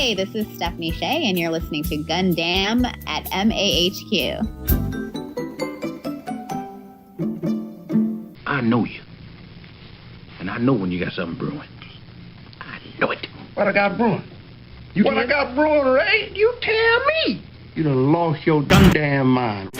Hey, this is Stephanie Shea, and you're listening to Gundam at MAHQ. I know you. And I know when you got something brewing. I know it. What I got brewing? I got brewing, Ray? You tell me. You done lost your Gundam mind.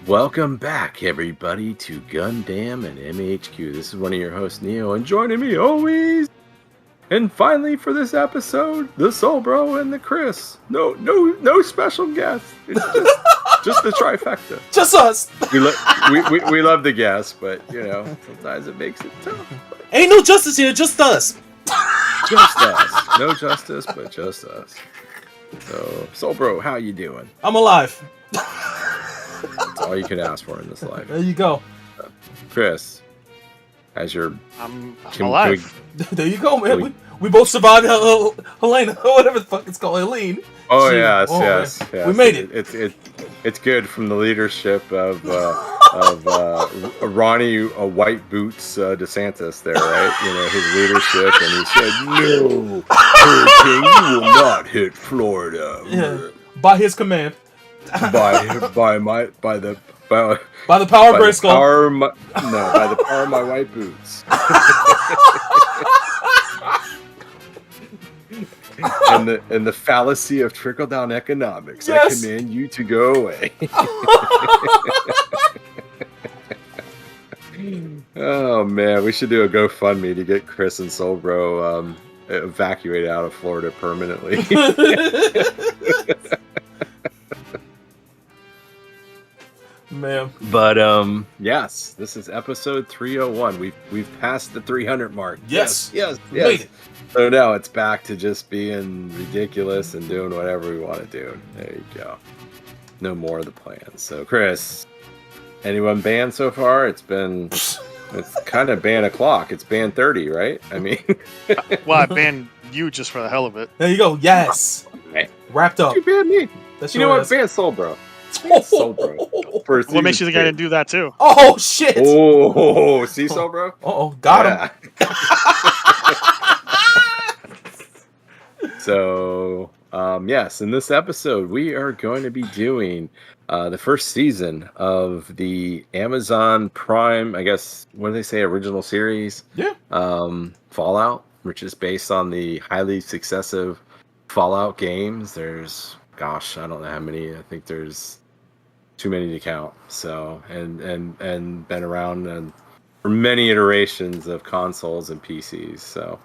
Welcome back, everybody, to Gundam and MAHQ. This is one of your hosts, Neo, and joining me always, and finally for this episode, the Soul Bro and the Chris. No special guests. It's just the trifecta. Just us. We love the guests, but you know sometimes it makes it tough. Ain't no justice here, just us. Just us. No justice, but just us. So, Soul Bro, how you doing? I'm alive. That's all you can ask for in this life. There you go. Chris, as your... I'm alive. There you go, man. We both survived Helena, or whatever the fuck it's called, Helene. Oh, yes. We made it. It's good from the leadership of Ronnie White Boots DeSantis there, right? You know, his leadership, and he said, "No, Hurricane, you will not hit Florida." Yeah, by his command. By the power of Grayskull. By the power of my white boots. and the fallacy of trickle down economics. Yes. I command you to go away. Oh man, we should do a GoFundMe to get Chris and Soul Bro evacuated out of Florida permanently. Man. But yes, this is episode 301. We've passed the 300 mark. Yes. Made it. So now it's back to just being ridiculous and doing whatever we want to do. There you go. No more of the plans. So Chris, anyone banned so far? It's kind of ban o'clock. It's ban 30, right? I mean, well, I banned you just for the hell of it. There you go. Yes. Hey. Wrapped up. You banned me. That's you know what? Ban Soul Bro. Soul Bro. What makes you think I didn't do that too? Oh shit! Oh, see, Soul Bro? Got him. So, yes, in this episode, we are going to be doing the first season of the Amazon Prime, I guess, what do they say, original series? Yeah. Fallout, which is based on the highly successive Fallout games. There's, gosh, I don't know how many. I think there's too many to count. So, and been around and for many iterations of consoles and PCs. So,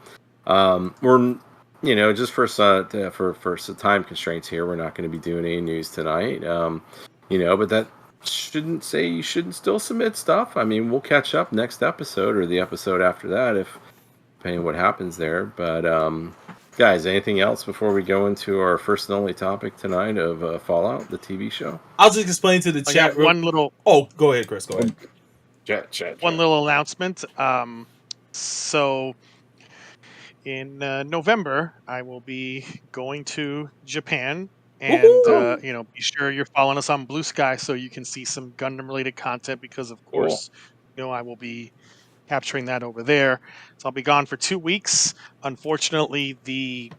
we're, you know, just for some time constraints here, we're not going to be doing any news tonight. You know, but that shouldn't say you shouldn't still submit stuff. I mean, we'll catch up next episode or the episode after that, if depending on what happens there. But guys, anything else before we go into our first and only topic tonight of Fallout, the TV show? I'll just explain to the chat. Oh, go ahead, Chris. Go ahead. Chat. One little announcement. So in November, I will be going to Japan. And, you know, be sure you're following us on Blue Sky so you can see some Gundam-related content because, of course, you know, I will be capturing that over there. So I'll be gone for 2 weeks. Unfortunately, the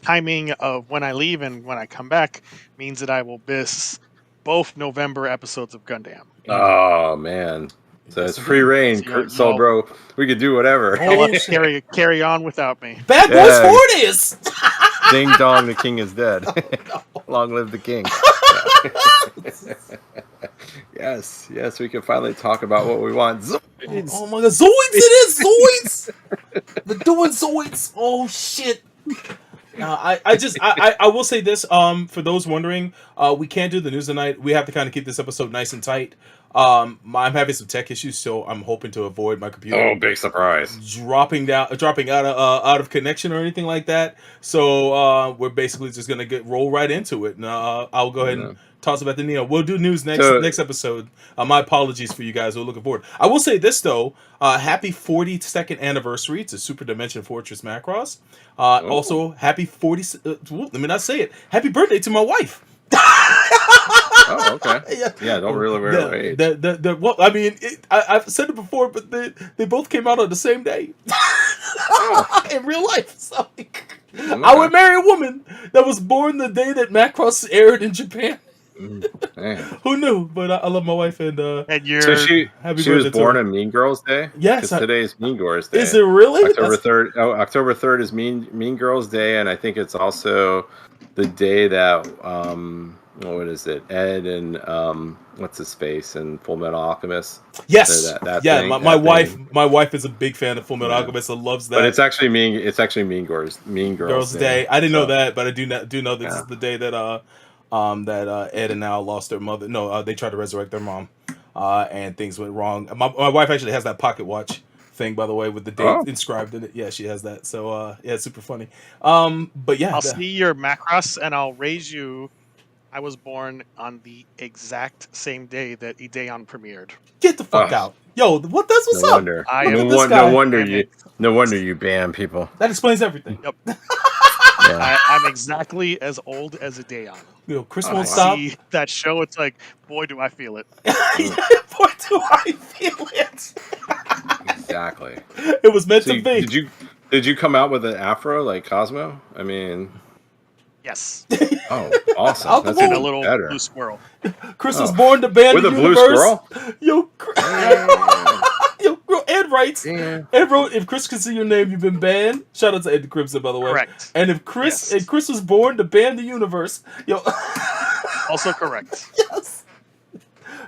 timing of when I leave and when I come back means that I will miss both November episodes of Gundam. Oh man. So Yes, it's free indeed. reign, So Soul Bro. We could do whatever. You'll have Oh, to shit. carry on without me. Bad Boys Yeah. 4 it is. Ding dong, the king is dead. Long live the king. Yes, we can finally talk about what we want. Zoids! Oh my god, Zoids it is! Zoids! They're doing Zoids! Oh shit! I will say this, for those wondering, we can't do the news tonight. We have to kind of keep this episode nice and tight. I'm having some tech issues, so I'm hoping to avoid my computer Oh, big surprise. dropping out of connection or anything like that. So we're basically just gonna roll right into it. And I'll go ahead and toss it back to Neo. We'll do news next episode. My apologies for you guys who are looking forward. I will say this though, happy 42nd anniversary to Super Dimension Fortress Macross. Also, happy 40. Let me not say it. Happy birthday to my wife. Oh, okay. Yeah, don't really wear age. Well, I mean, I've said it before, but they both came out on the same day in real life. So, I would marry a woman that was born the day that Macross aired in Japan. Who knew? But I love my wife, and you're so she was born on Mean Girls Day. Yes, today is Mean Girls Day. Is it really? October 3rd. Oh, October 3rd is Mean Girls Day, and I think it's also the day that what is it? Ed and what's his face and Full Metal Alchemist. Yes, so that yeah. thing, my wife, my wife is a big fan of Full Metal Alchemist and loves that. But it's actually Mean Girls Day. I didn't know that, but I do know this is the day that Ed and Al lost their mother. No, they tried to resurrect their mom, and things went wrong. My wife actually has that pocket watch thing, by the way, with the date inscribed in it. Yeah, she has that. So yeah, it's super funny. But yeah, I'll see your Macross and I'll raise you. I was born on the exact same day that Ideon premiered. Get the fuck out, yo! That's what's no up. Wonder. No wonder you ban people. That explains everything. Yep. Yeah. I'm exactly as old as Ideon. Yo, Chris won't stop. See that show, it's like, boy, do I feel it. Boy, do I feel it. Exactly. It was meant to be. Did you come out with an afro like Cosmo? I mean, yes. Oh, awesome! That's even a little better. blue squirrel. Chris was born to ban with the a universe. blue squirrel. Yo, Ed writes. Yeah. Ed wrote, "If Chris can see your name, you've been banned." Shout out to Ed Crimson, by the way. Correct. And if Chris was born to ban the universe, yo. Also correct. Yes.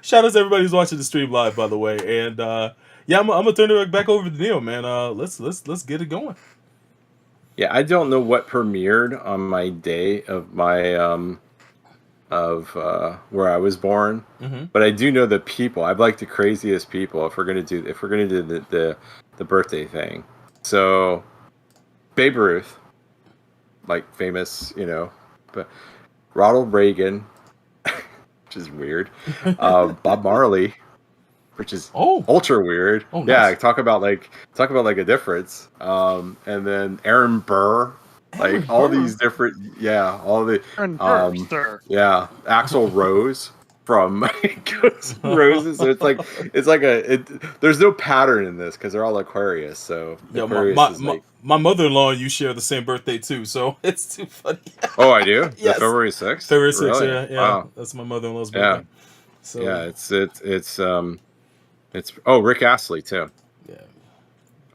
Shout out to everybody who's watching the stream live, by the way. And yeah, I'm gonna turn it back over to Neil, man. Let's get it going. Yeah, I don't know what premiered on my day of my where I was born, but I do know the people. I've like the craziest people. If we're gonna do the birthday thing, so Babe Ruth, like famous, but Ronald Reagan, which is weird. Bob Marley, which is ultra weird. Oh, nice. Yeah, talk about like a difference. And then Aaron Burr, like all these different, all the Axl Rose from Guns N' Roses. So it's like there's no pattern in this because they're all Aquarius. So my mother-in-law and you share the same birthday too, so it's too funny. Oh, I do. Yes. February 6th. February 6th. Really? Yeah. Wow. That's my mother-in-law's birthday. Yeah. So Yeah, it's Rick Astley too. Yeah.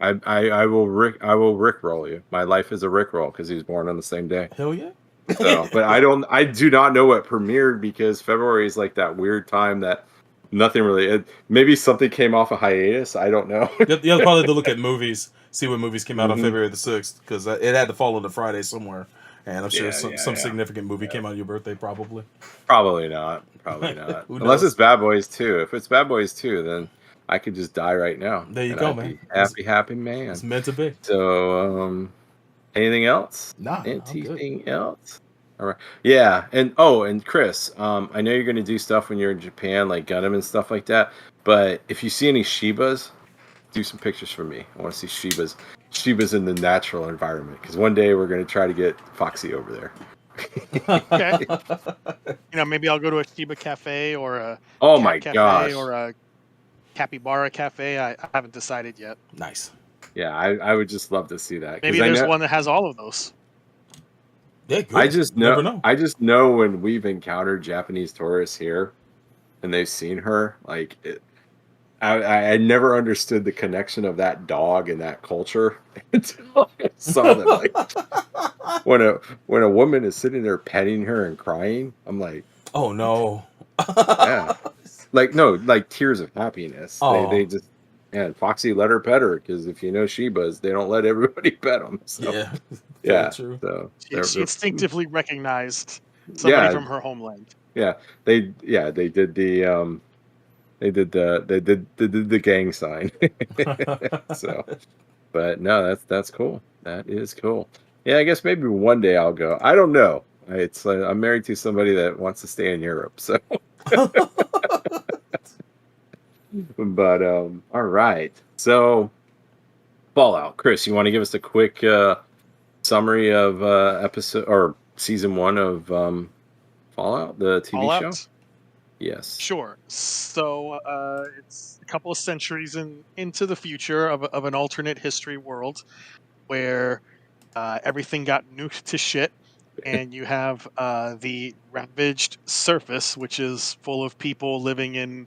I will rickroll you. My life is a rickroll because he was born on the same day. Hell yeah. So, but I do not know what premiered because February is like that weird time that nothing really. Maybe something came off a hiatus. I don't know. You have probably to look at movies, see what movies came out on February the 6th, because it had to fall on the Friday somewhere. And I'm sure some significant movie came out on your birthday, probably. Probably not. Unless it's Bad Boys 2. If it's Bad Boys 2, then I could just die right now. There you go, man. Happy man. It's meant to be. So, anything else? Nah. Anything else? All right. Yeah, and Chris, I know you're gonna do stuff when you're in Japan, like Gundam and stuff like that. But if you see any Shibas, do some pictures for me. I want to see Shibas in the natural environment because one day we're gonna try to get Foxy over there. Okay. Maybe I'll go to a Shiba cafe or a gosh, or a capybara cafe. I haven't decided yet. Nice. Yeah, I would just love to see that. Maybe there's one that has all of those. Yeah, good. I just Never know. know. I just know when we've encountered Japanese tourists here, and they've seen her, like I never understood the connection of that dog and that culture until I saw them. Like when a when a woman is sitting there petting her and crying, I'm like, Oh no. yeah, like no, like tears of happiness. They Oh just and Foxy let her pet her because if you know Shibas, they don't let everybody pet them. So yeah, very yeah, true. so She instinctively recognized somebody yeah, from her homeland. yeah, they did the gang sign. So, but no, that's cool. That is cool. Yeah, I guess maybe one day I'll go. I don't know. It's I'm married to somebody that wants to stay in Europe, so but all right. So Fallout, Chris, you want to give us a quick summary of episode or season 1 of Fallout, the TV show? Fallout. Yes. Sure. So it's a couple of centuries into the future of an alternate history world where everything got nuked to shit, and you have the ravaged surface, which is full of people living in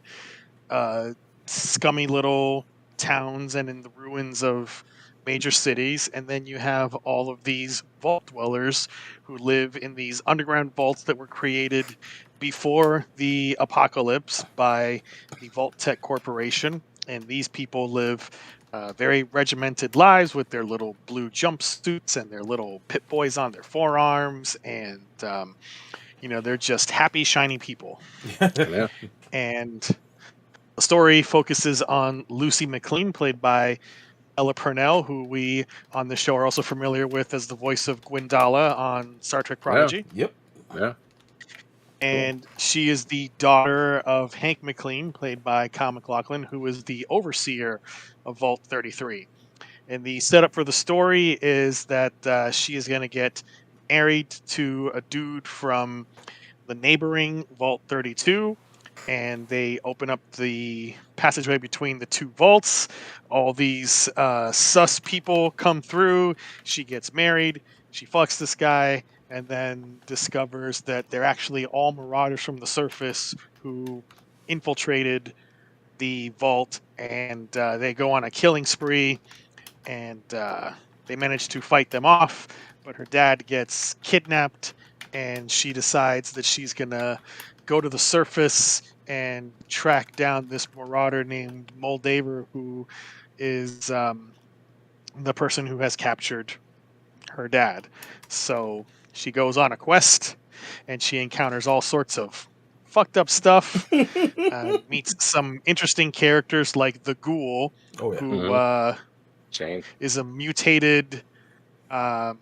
uh, scummy little towns and in the ruins of major cities. And then you have all of these vault dwellers who live in these underground vaults that were created before the apocalypse by the Vault Tech Corporation. And these people live very regimented lives with their little blue jumpsuits and their little pit boys on their forearms. And, they're just happy, shiny people. Yeah. And the story focuses on Lucy McLean, played by Ella Purnell, who we on the show are also familiar with as the voice of Gwendala on Star Trek Yeah. Prodigy. Yep. Yeah. And she is the daughter of Hank McLean, played by Kyle MacLachlan, who is the overseer of Vault 33. And the setup for the story is that she is going to get married to a dude from the neighboring Vault 32, and they open up the passageway between the two vaults. All these sus people come through. She gets married. She fucks this guy, and then discovers that they're actually all marauders from the surface who infiltrated the vault, and they go on a killing spree, and they manage to fight them off. But her dad gets kidnapped, and she decides that she's gonna go to the surface and track down this marauder named Moldaver, who is the person who has captured her dad. So she goes on a quest, and she encounters all sorts of fucked up stuff. Meets some interesting characters like the Ghoul, Oh yeah. who Shane. is a mutated um,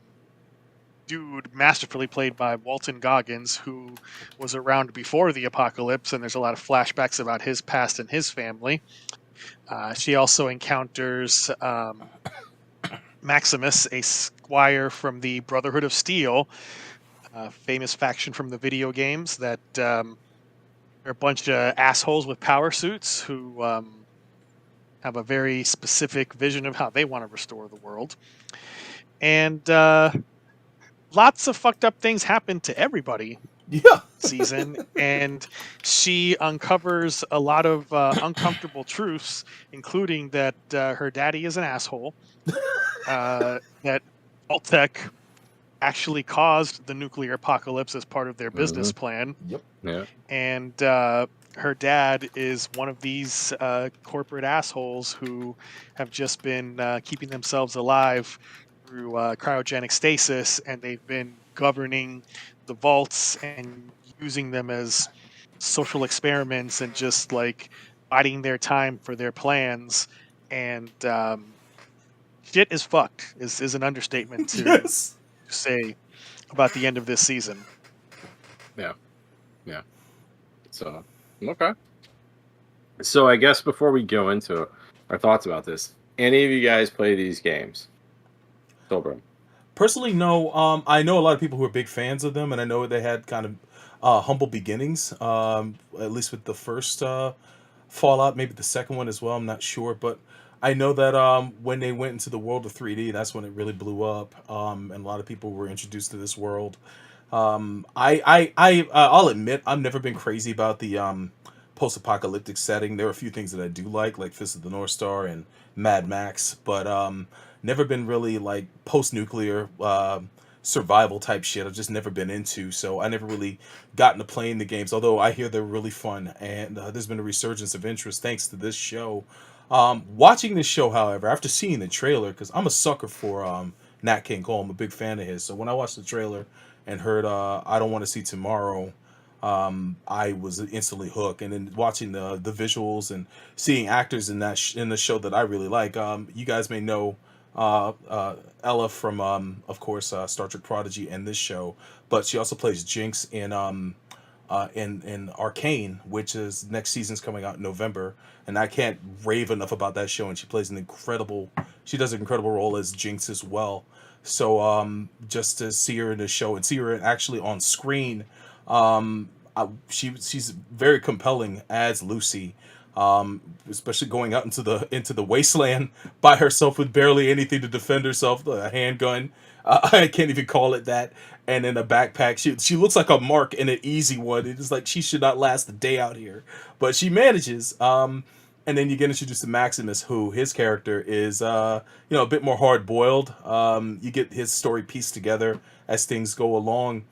dude masterfully played by Walton Goggins, who was around before the apocalypse, and there's a lot of flashbacks about his past and his family. She also encounters Maximus, a squire from the Brotherhood of Steel, a famous faction from the video games that are a bunch of assholes with power suits who have a very specific vision of how they want to restore the world. And lots of fucked up things happen to everybody Yeah. season, and she uncovers a lot of uncomfortable truths, including that her daddy is an asshole, that Vault-Tec actually caused the nuclear apocalypse as part of their business plan, Yep. Yeah. and her dad is one of these corporate assholes who have just been keeping themselves alive through cryogenic stasis, and they've been governing the vaults and using them as social experiments and just like biding their time for their plans. And shit is fucked is an understatement to Yes. say about the end of this season. Yeah. Yeah. So, okay. So I guess before we go into our thoughts about this, any of you guys play these games? Silbrum. Personally, no. I know a lot of people who are big fans of them, and I know they had kind of humble beginnings. At least with the first Fallout, maybe the second one as well. I'm not sure, but I know that when they went into the world of 3D, that's when it really blew up, and a lot of people were introduced to this world. I'll admit I've never been crazy about the post-apocalyptic setting. There are a few things that I do like Fist of the North Star and Mad Max, but never been really like post-nuclear survival type shit. I've just never been into, so I never really gotten to playing the games. Although I hear they're really fun, and there's been a resurgence of interest thanks to this show. Watching this show, however, after seeing the trailer, because I'm a sucker for Nat King Cole, I'm a big fan of his. So when I watched the trailer and heard "I Don't Want to See Tomorrow," I was instantly hooked. And then watching the visuals and seeing actors in in the show that I really like. You guys may know Ella from, of course, Star Trek Prodigy and this show, but she also plays Jinx in Arcane, which is next season's coming out in November, and I can't rave enough about that show. And she plays she does an incredible role as Jinx as well. So just to see her in the show and see her actually on screen, she's very compelling as Lucy. Especially going out into the wasteland by herself with barely anything to defend herself, a handgun. I can't even call it that. And in a backpack, she looks like a mark in an easy one. It's like she should not last a day out here, but she manages. And then you get introduced to Maximus, who his character is, a bit more hard boiled. You get his story pieced together as things go along,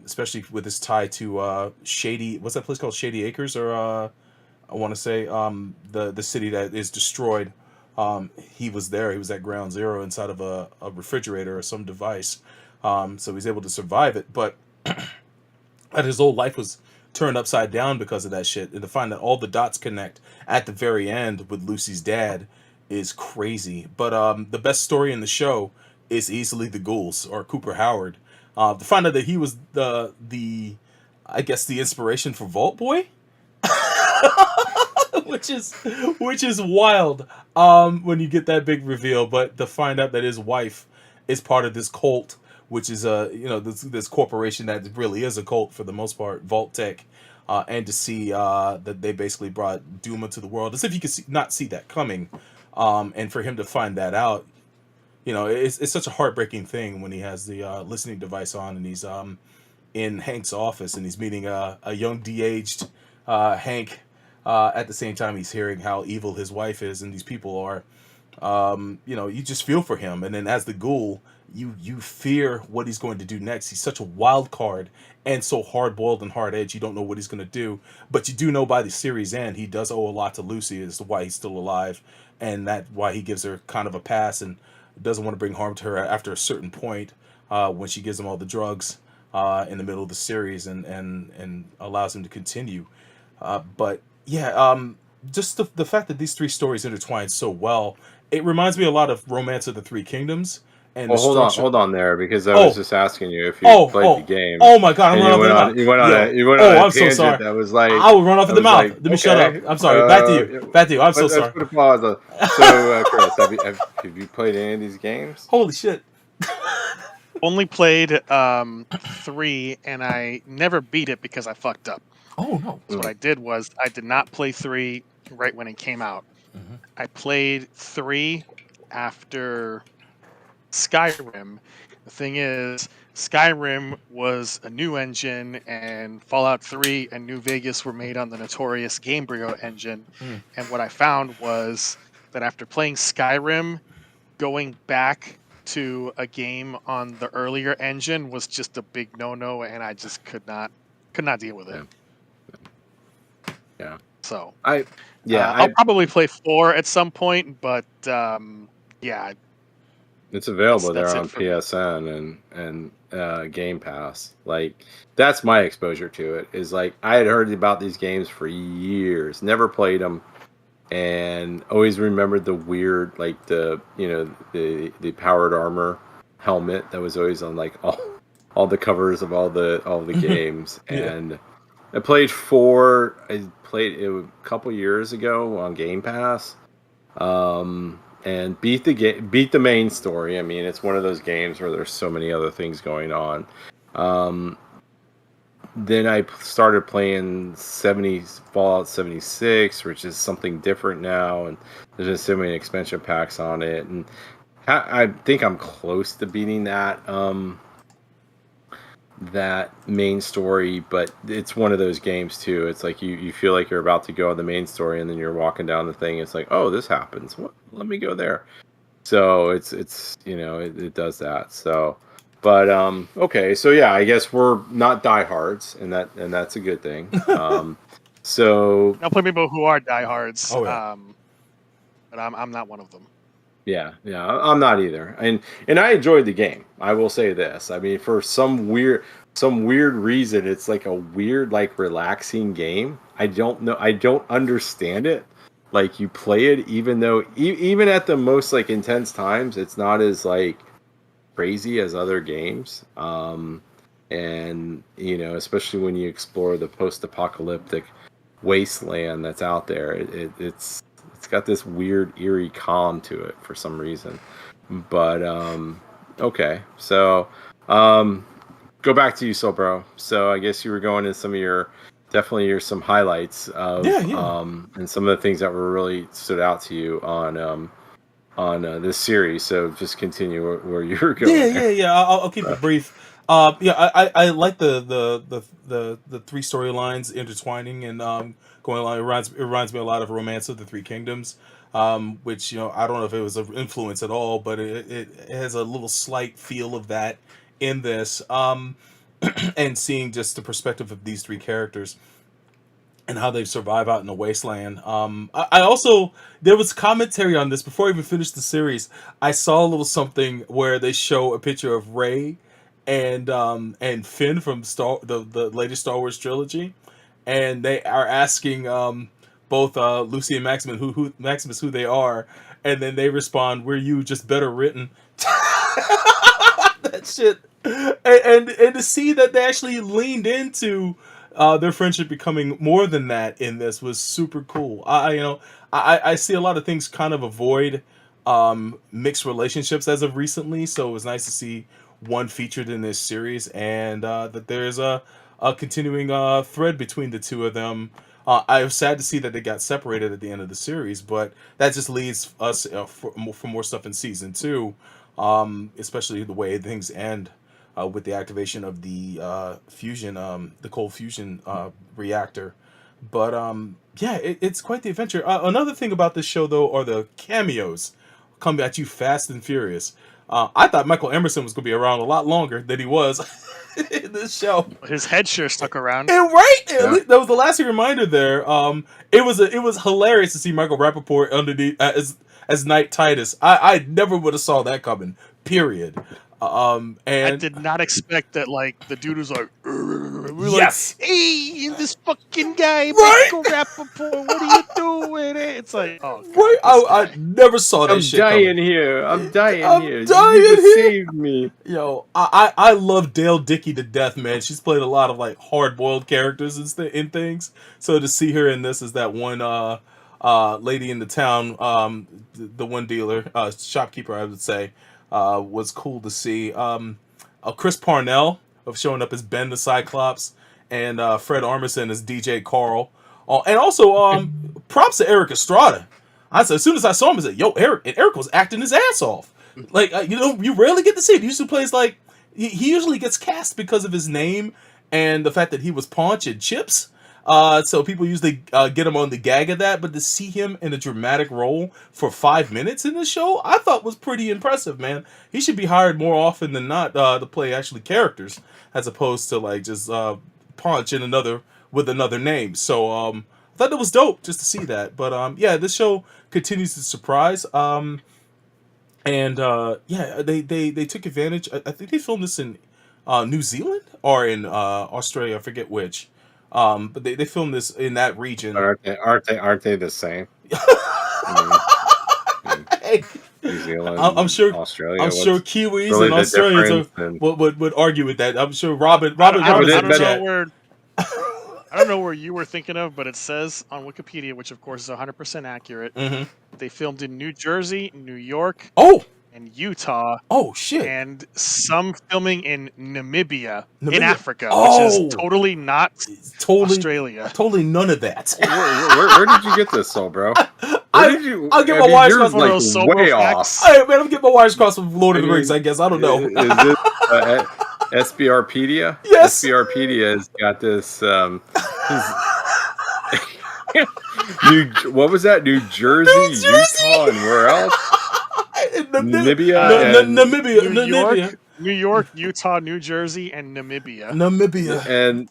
especially with his tie to Shady. What's that place called? Shady Acres, or I want to say the city that is destroyed. He was there. He was at ground zero inside of a refrigerator or some device. So he's able to survive it. But that his whole life was turned upside down because of that shit. And to find that all the dots connect at the very end with Lucy's dad is crazy. But the best story in the show is easily the Ghouls, or Cooper Howard. To find out that he was the I guess the inspiration for Vault Boy. which is wild when you get that big reveal. But to find out that his wife is part of this cult, which is this corporation that really is a cult for the most part, Vault Tech, and to see that they basically brought Doom into the world, as if you could not see that coming, and for him to find that out, it's such a heartbreaking thing when he has the listening device on and he's in Hank's office and he's meeting a young de-aged Hank. At the same time, he's hearing how evil his wife is and these people are. You just feel for him. And then as the ghoul, you fear what he's going to do next. He's such a wild card and so hard-boiled and hard-edged. You don't know what he's going to do. But you do know by the series end, he does owe a lot to Lucy as to why he's still alive. And that's why he gives her kind of a pass and doesn't want to bring harm to her after a certain point when she gives him all the drugs in the middle of the series and allows him to continue. But yeah, just the fact that these three stories intertwine so well, it reminds me a lot of Romance of the Three Kingdoms. And well, hold on there, because I was just asking you if you played the game. Oh my god, I'm running off you went on a I'm so sorry. That was like, I will run off in the mouth. Let me shut up. I'm sorry. Back to you. I'm so sorry. Let's put a pause on. So, Chris, have you played any of these games? Holy shit. Only played 3, and I never beat it because I fucked up. Oh no! So what I did was I did not play 3 right when it came out. Mm-hmm. I played 3 after Skyrim. The thing is, Skyrim was a new engine, and Fallout 3 and New Vegas were made on the notorious Gamebryo engine. And what I found was that after playing Skyrim, going back to a game on the earlier engine was just a big no-no, and I just could not deal with it. Yeah. So I'll probably play 4 at some point, but yeah. It's available That's there on PSN and Game Pass. Like, that's my exposure to it. Is like, I had heard about these games for years, never played them, and always remembered the weird, like the powered armor helmet that was always on like all the covers of all the games. And I played 4. I played it a couple years ago on Game Pass. And beat the main story. I mean, it's one of those games where there's so many other things going on. then I started playing Fallout 76, which is something different now, and there's just so many expansion packs on it, and I think I'm close to beating that main story, but it's one of those games too. It's like you feel like you're about to go on the main story, and then you're walking down the thing. It's like, oh, this happens. What? Let me go there. So it's it does that. So, but okay. So yeah, I guess we're not diehards, and that's a good thing. So Now, plenty of people who are diehards. Oh, yeah. But I'm not one of them. yeah, I'm not either, and I enjoyed the game. I will say this. I mean, for some weird reason, it's like a weird, like, relaxing game. I don't know. I don't understand it. Like, you play it, even though even at the most, like, intense times, it's not as, like, crazy as other games. And especially when you explore the post-apocalyptic wasteland that's out there, it's got this weird, eerie calm to it for some reason. But okay, so go back to you, Bro. So I guess you were going into some of some highlights of and some of the things that were really stood out to you on this series. So just continue where you were going. Yeah. I'll keep it brief. I like the three storylines intertwining and going along. It reminds me a lot of Romance of the Three Kingdoms, which I don't know if it was an influence at all, but it has a little slight feel of that in this. And seeing just the perspective of these three characters and how they survive out in the wasteland. I also, there was commentary on this before I even finished the series. I saw a little something where they show a picture of Rey and Finn from the latest Star Wars trilogy, and they are asking both Lucy and Maximus who they are, and then they respond, "We're you, just better written." That shit, and to see that they actually leaned into their friendship becoming more than that in this was super cool. I see a lot of things kind of avoid mixed relationships as of recently, so it was nice to see one featured in this series, and that there's a continuing thread between the two of them. I was sad to see that they got separated at the end of the series, but that just leads us for more stuff in season 2, especially the way things end with the activation of the fusion, the cold fusion reactor. But it's quite the adventure. Another thing about this show, though, are the cameos come at you fast and furious. I thought Michael Emerson was going to be around a lot longer than he was in this show. His head sure stuck around. And right, yeah. That was the lasting reminder there. It was hilarious to see Michael Rappaport underneath as Knight Titus. I never would have saw that coming. Period. And I did not expect that. Like, the dude was like, yes, like, hey, this fucking guy, right? Michael Rappaport, what are you doing? It's like, oh, God, right. I never saw that shit coming. I'm dying here. I'm dying here. Save me. Yo, I love Dale Dickey to death, man. She's played a lot of like hard-boiled characters in things. So to see her in this as that one lady in the town, the one dealer, shopkeeper, I would say, was cool to see. Chris Parnell of showing up as Ben the Cyclops, and Fred Armisen as DJ Carl. And also props to Eric Estrada. As soon as I saw him, I said, "Yo, Eric!" And Eric was acting his ass off. Like, you rarely get to see it. He usually plays like he usually gets cast because of his name and the fact that he was Paunch in Chips. So people usually get him on the gag of that, but to see him in a dramatic role for 5 minutes in the show, I thought was pretty impressive, man. He should be hired more often than not to play actually characters, as opposed to like just Paunch with another name. So I thought that was dope just to see that. But this show continues to surprise. They took advantage. I think they filmed this in New Zealand or in Australia. I forget which. But they filmed this in that region. Aren't they the same? Hey, New Zealand, I'm sure Australia. I'm sure Kiwis really and Australians would argue with that. I'm sure Robin. I don't know where you were thinking of, but it says on Wikipedia, which of course is 100% accurate. Mm-hmm. They filmed in New Jersey, New York, and Utah. Oh shit! And some filming in Namibia. Namibia? In Africa, Oh! which is totally not Australia. Totally none of that. Where did you get this, Soul Bro? I'll get my wires crossed. Yours like way off. Hey man, I'm getting my wires crossed with Lord of the Rings. I guess I don't know. Is this SBRpedia? Yes. SBRpedia has got this. What was that? New Jersey, Utah, and where else? Namibia, New York, Utah, New Jersey, and Namibia. And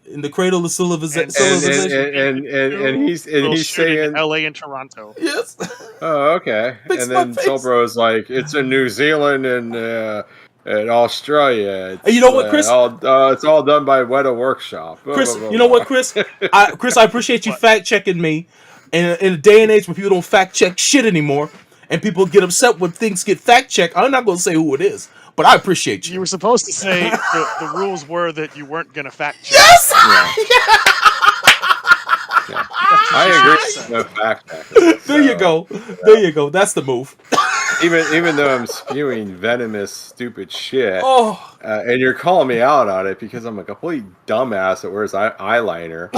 in the cradle of civilization. And he's saying LA and Toronto. Yes. Oh, okay. And then Soulbro is like, it's in New Zealand and Australia. You know what, Chris? It's all done by Weta Workshop. Chris, you know what, Chris? I appreciate you fact checking me. And in a day and age where people don't fact check shit anymore, and people get upset when things get fact checked, I'm not going to say who it is, but I appreciate you. You were supposed to say the rules were that you weren't going to fact check. Yes! Yeah. I agree. No fact checking. There you go. There you go. That's the move. Even though I'm spewing venomous, stupid shit, oh, and you're calling me out on it because I'm a complete dumbass that wears eyeliner,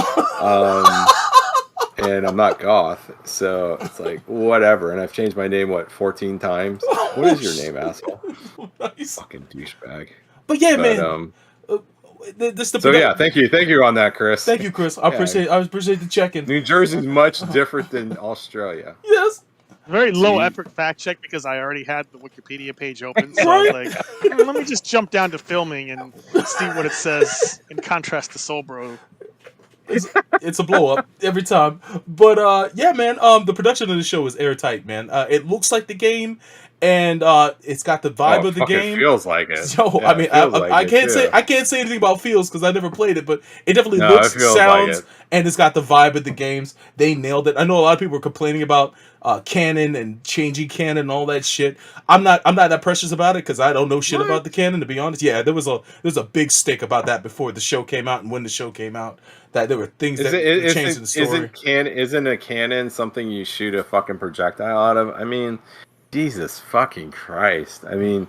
and I'm not goth, so it's like whatever. And I've changed my name 14 times. What is your name, asshole? Nice. Fucking douchebag. But yeah, man. Thank you on that, Chris. Thank you, Chris. I appreciate the check-in. New Jersey's much different than Australia. Yes. Very low effort fact check because I already had the Wikipedia page open. So I was like, let me just jump down to filming and see what it says in contrast to Soulbro. It's a blow up every time. But yeah, man, the production of the show is airtight, man. It looks like the game, and it's got the vibe of the game. It feels like it. Yo, yeah, I mean, I can't say anything about feels because I never played it, but it definitely looks, sounds, and it's got the vibe of the games. They nailed it. I know a lot of people were complaining about canon and changing canon and all that shit. I'm not that precious about it because I don't know shit about the canon, to be honest. Yeah, there was a big stick about that before the show came out and when the show came out, that there were things that changed in the story. Isn't a cannon something you shoot a fucking projectile out of? I mean, Jesus fucking Christ. I mean,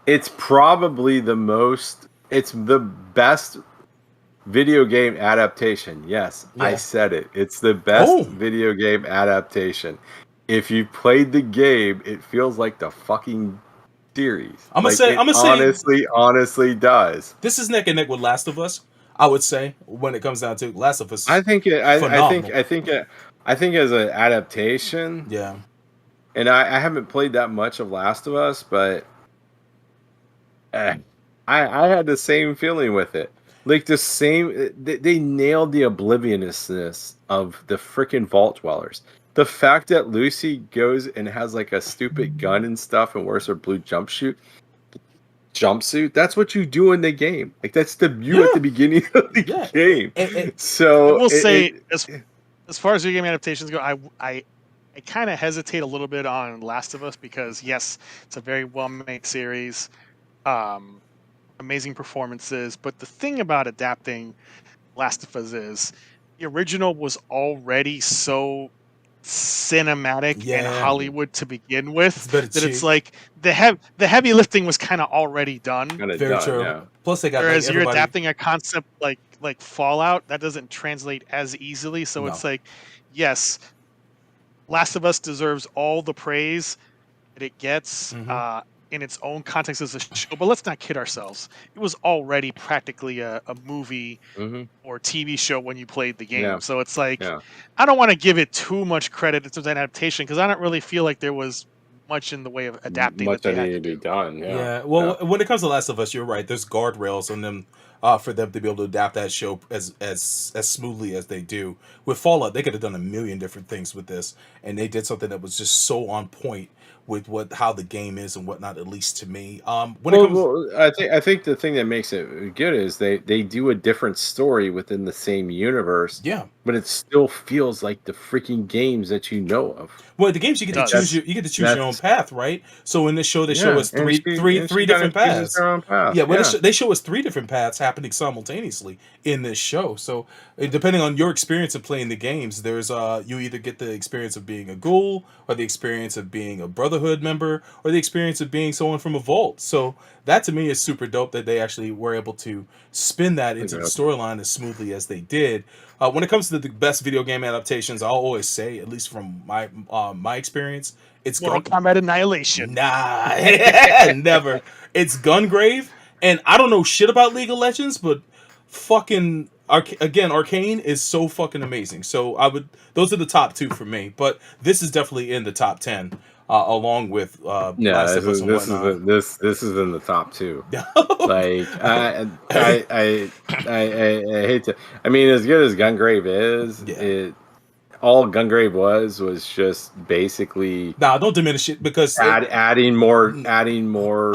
it's probably it's the best video game adaptation. Yes, yeah. I said it. It's the best video game adaptation. If you played the game, it feels like the fucking series. I'm gonna say honestly does. This is neck and neck with Last of Us, I would say, when it comes down to Last of Us. I think as an adaptation. Yeah. And I haven't played that much of Last of Us, but I had the same feeling with it. Like the same, they nailed the obliviousness of the freaking Vault Dwellers. The fact that Lucy goes and has like a stupid gun and stuff and wears her blue jumpsuit, that's what you do in the game. Like that's at the beginning of the game. So I will say, as far as video game adaptations go, I kind of hesitate a little bit on Last of Us because yes, it's a very well-made series. Amazing performances, but the thing about adapting Last of Us is the original was already so cinematic and Hollywood to begin with that it's like the heavy lifting was kind of already done. Very true. Yeah. Plus, they got whereas you're adapting a concept like Fallout that doesn't translate as easily. So it's like, yes, Last of Us deserves all the praise that it gets. In its own context as a show, but let's not kid ourselves. It was already practically a movie or TV show when you played the game. Yeah. So it's like, I don't want to give it too much credit to an adaptation because I don't really feel like there was much in the way of adapting. Much that needed to be done. Yeah. Well, when it comes to Last of Us, you're right. There's guardrails on them for them to be able to adapt that show as smoothly as they do. With Fallout, they could have done a million different things with this, and they did something that was just so on point with how the game is and whatnot, at least to me. I think the thing that makes it good is they do a different story within the same universe. Yeah. But it still feels like the freaking games that you know of. Well, the games you get to choose your own path, right? So in this show they show us three different paths. They show us 3 different paths happening simultaneously in this show. So depending on your experience of playing the games, there's you either get the experience of being a ghoul or the experience of being a brotherhood Brotherhood member or the experience of being someone from a vault. So that to me is super dope that they actually were able to spin that into the storyline as smoothly as they did. When it comes to the best video game adaptations, I'll always say, at least from my experience, it's Mortal Kombat Annihilation. Nah, never. It's Gungrave, and I don't know shit about League of Legends, but fucking Arcane is so fucking amazing. So those are the top 2 for me, but this is definitely in the top 10, along with Last of Us and whatnot. This is in the top 2. Like I hate to. I mean, as good as Gungrave is, all Gungrave was just basically don't diminish it because adding more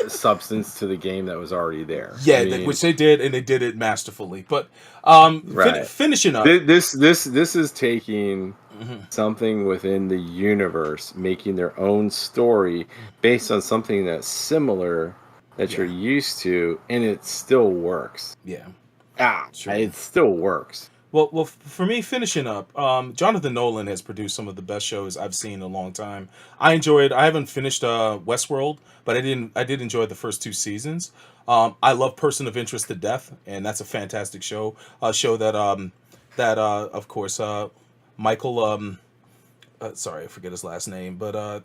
substance to the game that was already there. Yeah, I mean, which they did, and they did it masterfully. But finishing up, this is taking something within the universe, making their own story based on something that's similar that you're used to, and it still works. Yeah, it still works. Well, for me, finishing up, Jonathan Nolan has produced some of the best shows I've seen in a long time. I haven't finished Westworld, but I did enjoy the first 2 seasons. I love Person of Interest to death, and that's a fantastic show. A show that of course Michael sorry, I forget his last name, but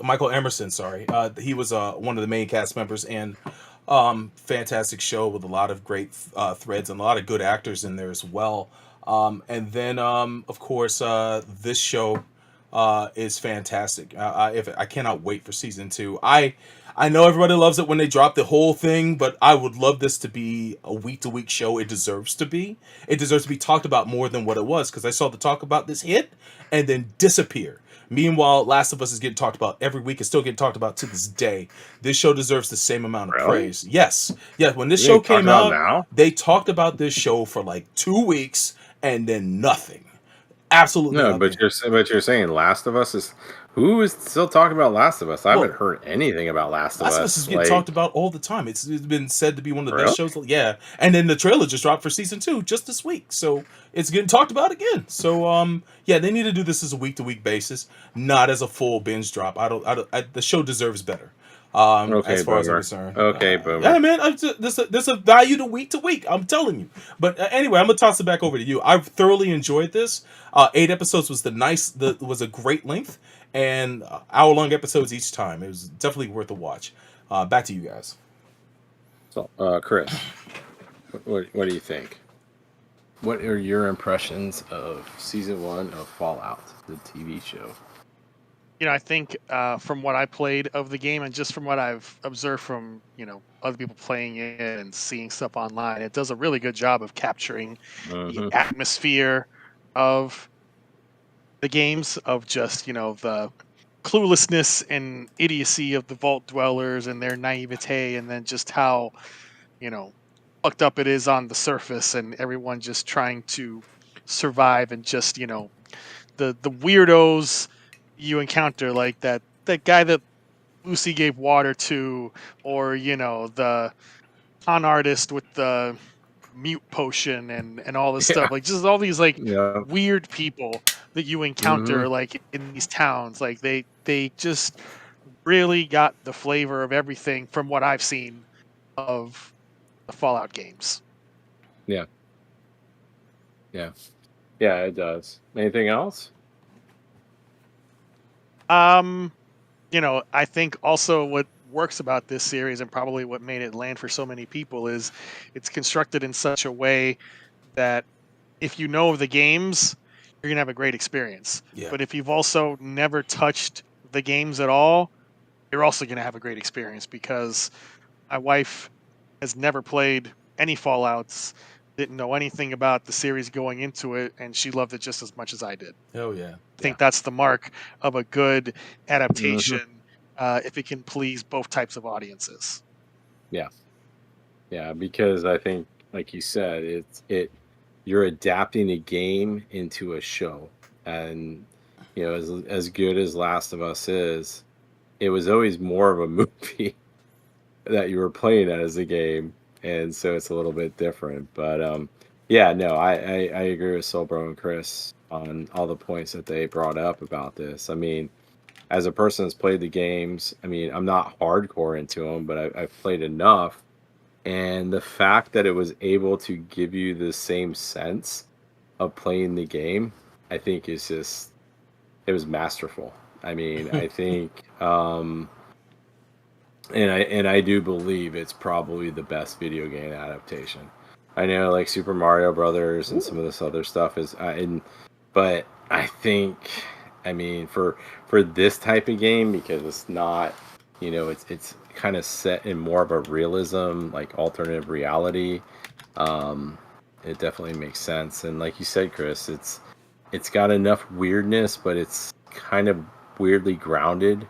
Michael Emerson, sorry. He was one of the main cast members, and fantastic show with a lot of great threads and a lot of good actors in there as well. And then of course this show is fantastic. I cannot wait for season 2. I know everybody loves it when they drop the whole thing, but I would love this to be a week-to-week show. It deserves to be. It deserves to be talked about more than what it was, because I saw the talk about this hit and then disappear. Meanwhile, Last of Us is getting talked about every week. It's still getting talked about to this day. This show deserves the same amount of praise. Yes. Yeah, when this show came out, they talked about this show for like 2 weeks and then nothing. Absolutely nothing. But you're saying Last of Us is... Who is still talking about Last of Us? I haven't heard anything about Last of Us. Last of Us is getting talked about all the time. It's been said to be one of the best shows. Yeah. And then the trailer just dropped for season 2 just this week. So it's getting talked about again. So yeah, they need to do this as a week-to-week basis, not as a full binge drop. The show deserves better. As far as I'm concerned. Okay, boomer. Yeah, man, there's a value to week. I'm telling you. But anyway, I'm gonna toss it back over to you. I've thoroughly enjoyed this. 8 episodes was was a great length, and hour-long episodes each time. It was definitely worth a watch. Back to you guys. So, Chris, what do you think? What are your impressions of season 1 of Fallout, the TV show? I think from what I played of the game and just from what I've observed from, other people playing it and seeing stuff online, it does a really good job of capturing the atmosphere of the games, of just, the cluelessness and idiocy of the vault dwellers and their naivete, and then just how, fucked up it is on the surface and everyone just trying to survive, and just, the weirdos you encounter, like that guy that Lucy gave water to, or the con artist with the mute potion and all this stuff, like just all these weird people that you encounter like in these towns. Like they just really got the flavor of everything from what I've seen of the Fallout games. Yeah, it does. Anything else? I think also what works about this series, and probably what made it land for so many people, is it's constructed in such a way that if you know of the games, you're going to have a great experience. Yeah. But if you've also never touched the games at all, you're also going to have a great experience, because my wife has never played any Fallouts, didn't know anything about the series going into it, and she loved it just as much as I did. Oh yeah. I think that's the mark of a good adaptation, if it can please both types of audiences. Yeah, because I think, like you said, you're adapting a game into a show, and as good as Last of Us is, it was always more of a movie that you were playing as a game, and so it's a little bit different. But I agree with Solbro and Chris. on all the points that they brought up about this. I mean, as a person that's played the games, I mean, I'm not hardcore into them, but I've played enough. And the fact that it was able to give you the same sense of playing the game, I think is just, it was masterful. I mean, I think, and I do believe it's probably the best video game adaptation. I know, like Super Mario Brothers and some of this other stuff is, but I think, I mean, for this type of game, because it's not, you know, it's kind of set in more of a realism, like alternative reality. It definitely makes sense, and like you said, Chris, it's got enough weirdness, but it's kind of weirdly grounded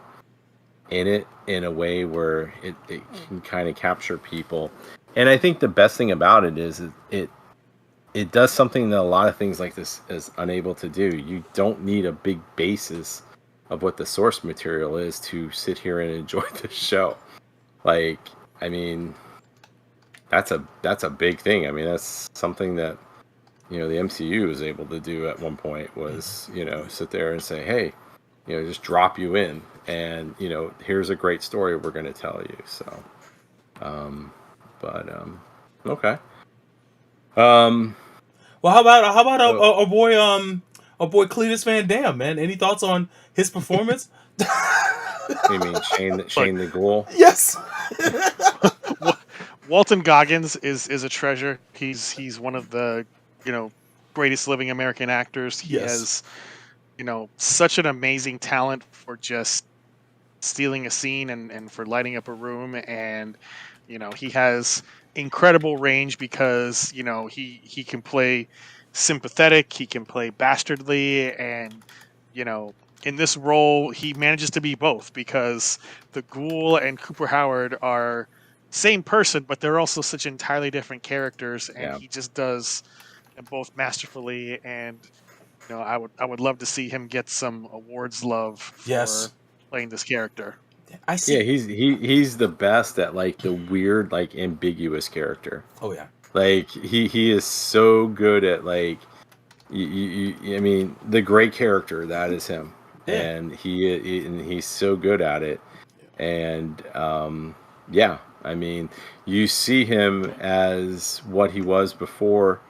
in it in a way where it can kind of capture people. And I think the best thing about it is it does something that a lot of things like this is unable to do. You don't need a big basis of what the source material is to sit here and enjoy the show. Like, I mean, that's a big thing. I mean, that's something that, you know, the MCU was able to do at one point, was, you know, sit there and say, hey, you know, just drop you in, and, you know, here's a great story we're going to tell you. So, okay. Well, how about our boy Cletus Van Dam, man? Any thoughts on his performance? You mean Shane the Ghoul? Yes. Walton Goggins is a treasure. He's one of the, you know, greatest living American actors. He has, you know, such an amazing talent for just stealing a scene and for lighting up a room. And, you know, he has incredible range because, you know, he can play sympathetic, he can play bastardly, and, you know, in this role he manages to be both, because the Ghoul and Cooper Howard are same person, but they're also such entirely different characters, and he just does them both masterfully. And, you know, I would love to see him get some awards love for playing this character. I see. Yeah, he's the best at, like, the weird, like, ambiguous character. Oh yeah. Like, he is so good at, like, I mean, the great character, that is him. Yeah. And he's so good at it. And yeah, I mean, you see him as what he was before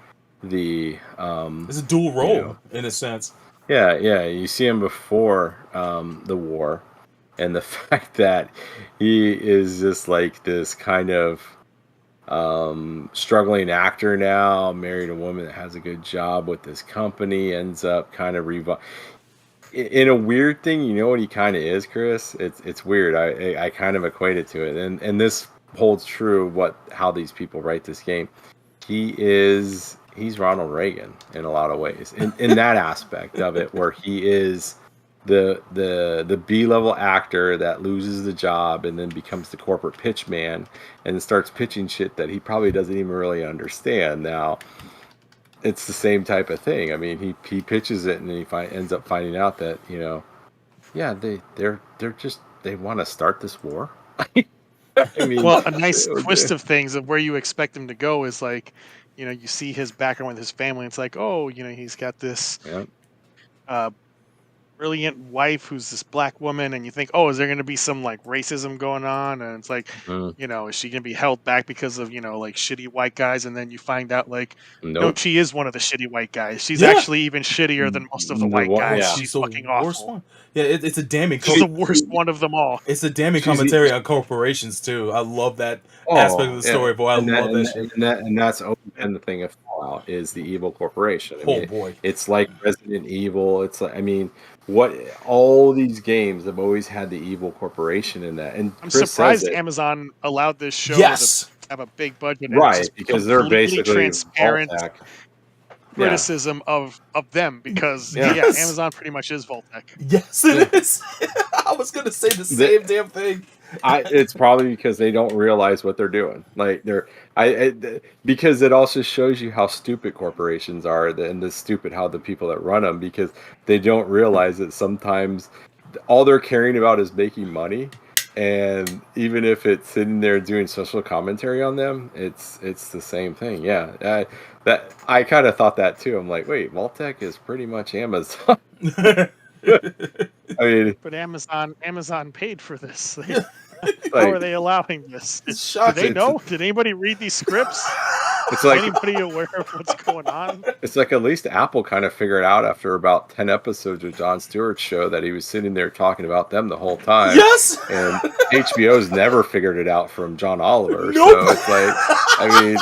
the it's a dual role, you know, in a sense. Yeah, you see him before the war, and the fact that he is just like this kind of struggling actor now, married a woman that has a good job with this company, ends up kind of in a weird thing. You know what he kind of is, Chris? It's weird. I kind of equate it to it, and this holds true how these people write this game. He's Ronald Reagan in a lot of ways, in that aspect of it, where he is the B-level actor that loses the job and then becomes the corporate pitch man and starts pitching shit that he probably doesn't even really understand. Now, it's the same type of thing. I mean, he pitches it and he ends up finding out that, you know, yeah, they want to start this war. I mean, well, a nice twist of things of where you expect him to go is, like, you know, you see his background with his family. It's like, oh, you know, he's got this brilliant wife who's this black woman, and you think, oh, is there going to be some, like, racism going on? And it's like, you know, is she going to be held back because of, you know, like, shitty white guys? And then you find out, like, no, she is one of the shitty white guys. She's actually even shittier than most of the white guys. Yeah. She's fucking awful. Yeah, it's a damning. She's the worst one of them all. It's a damning commentary on corporations too. I love that aspect of the story, boy. I love that shit. And that's and the thing of Fallout is the evil corporation. I mean, boy, it's like Resident Evil. It's like, I mean, what all these games have always had the evil corporation in that. And I'm Chris surprised Amazon allowed this show to have a big budget, right? Because they're basically transparent criticism of them, because Amazon pretty much is Voltec. Yes, it is. I was gonna say the same damn thing. It's probably because they don't realize what they're doing. Like because it also shows you how stupid corporations are, and the stupid how the people that run them, because they don't realize that sometimes all they're caring about is making money. and even if it's sitting there doing social commentary on them, it's the same thing. Yeah, I kind of thought that too. I'm like, wait, Maltech is pretty much Amazon. I mean, But Amazon paid for this. How like, are they allowing this? Do shocking. they know? Did anybody read these scripts? it's like, Is anybody aware of what's going on? it's like at least Apple kind of figured out after about 10 episodes of Jon Stewart's show that he was sitting there talking about them the whole time. Yes. And HBO's never figured it out from John Oliver. Nope. So it's like, I mean,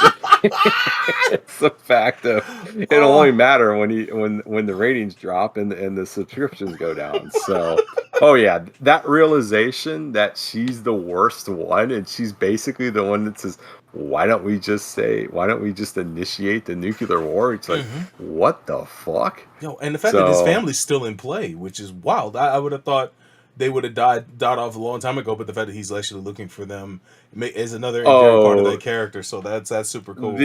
it's the fact of it'll only matter when the ratings drop and the subscriptions go down. So, oh yeah, that realization that she's the worst one, and she's basically the one that says, why don't we just initiate the nuclear war? It's like, what the fuck? Yo, and the fact that his family's still in play, which is wild. I would have thought they would have died off a long time ago, but the fact that he's actually looking for them is another endearing part of that character. So that's super cool.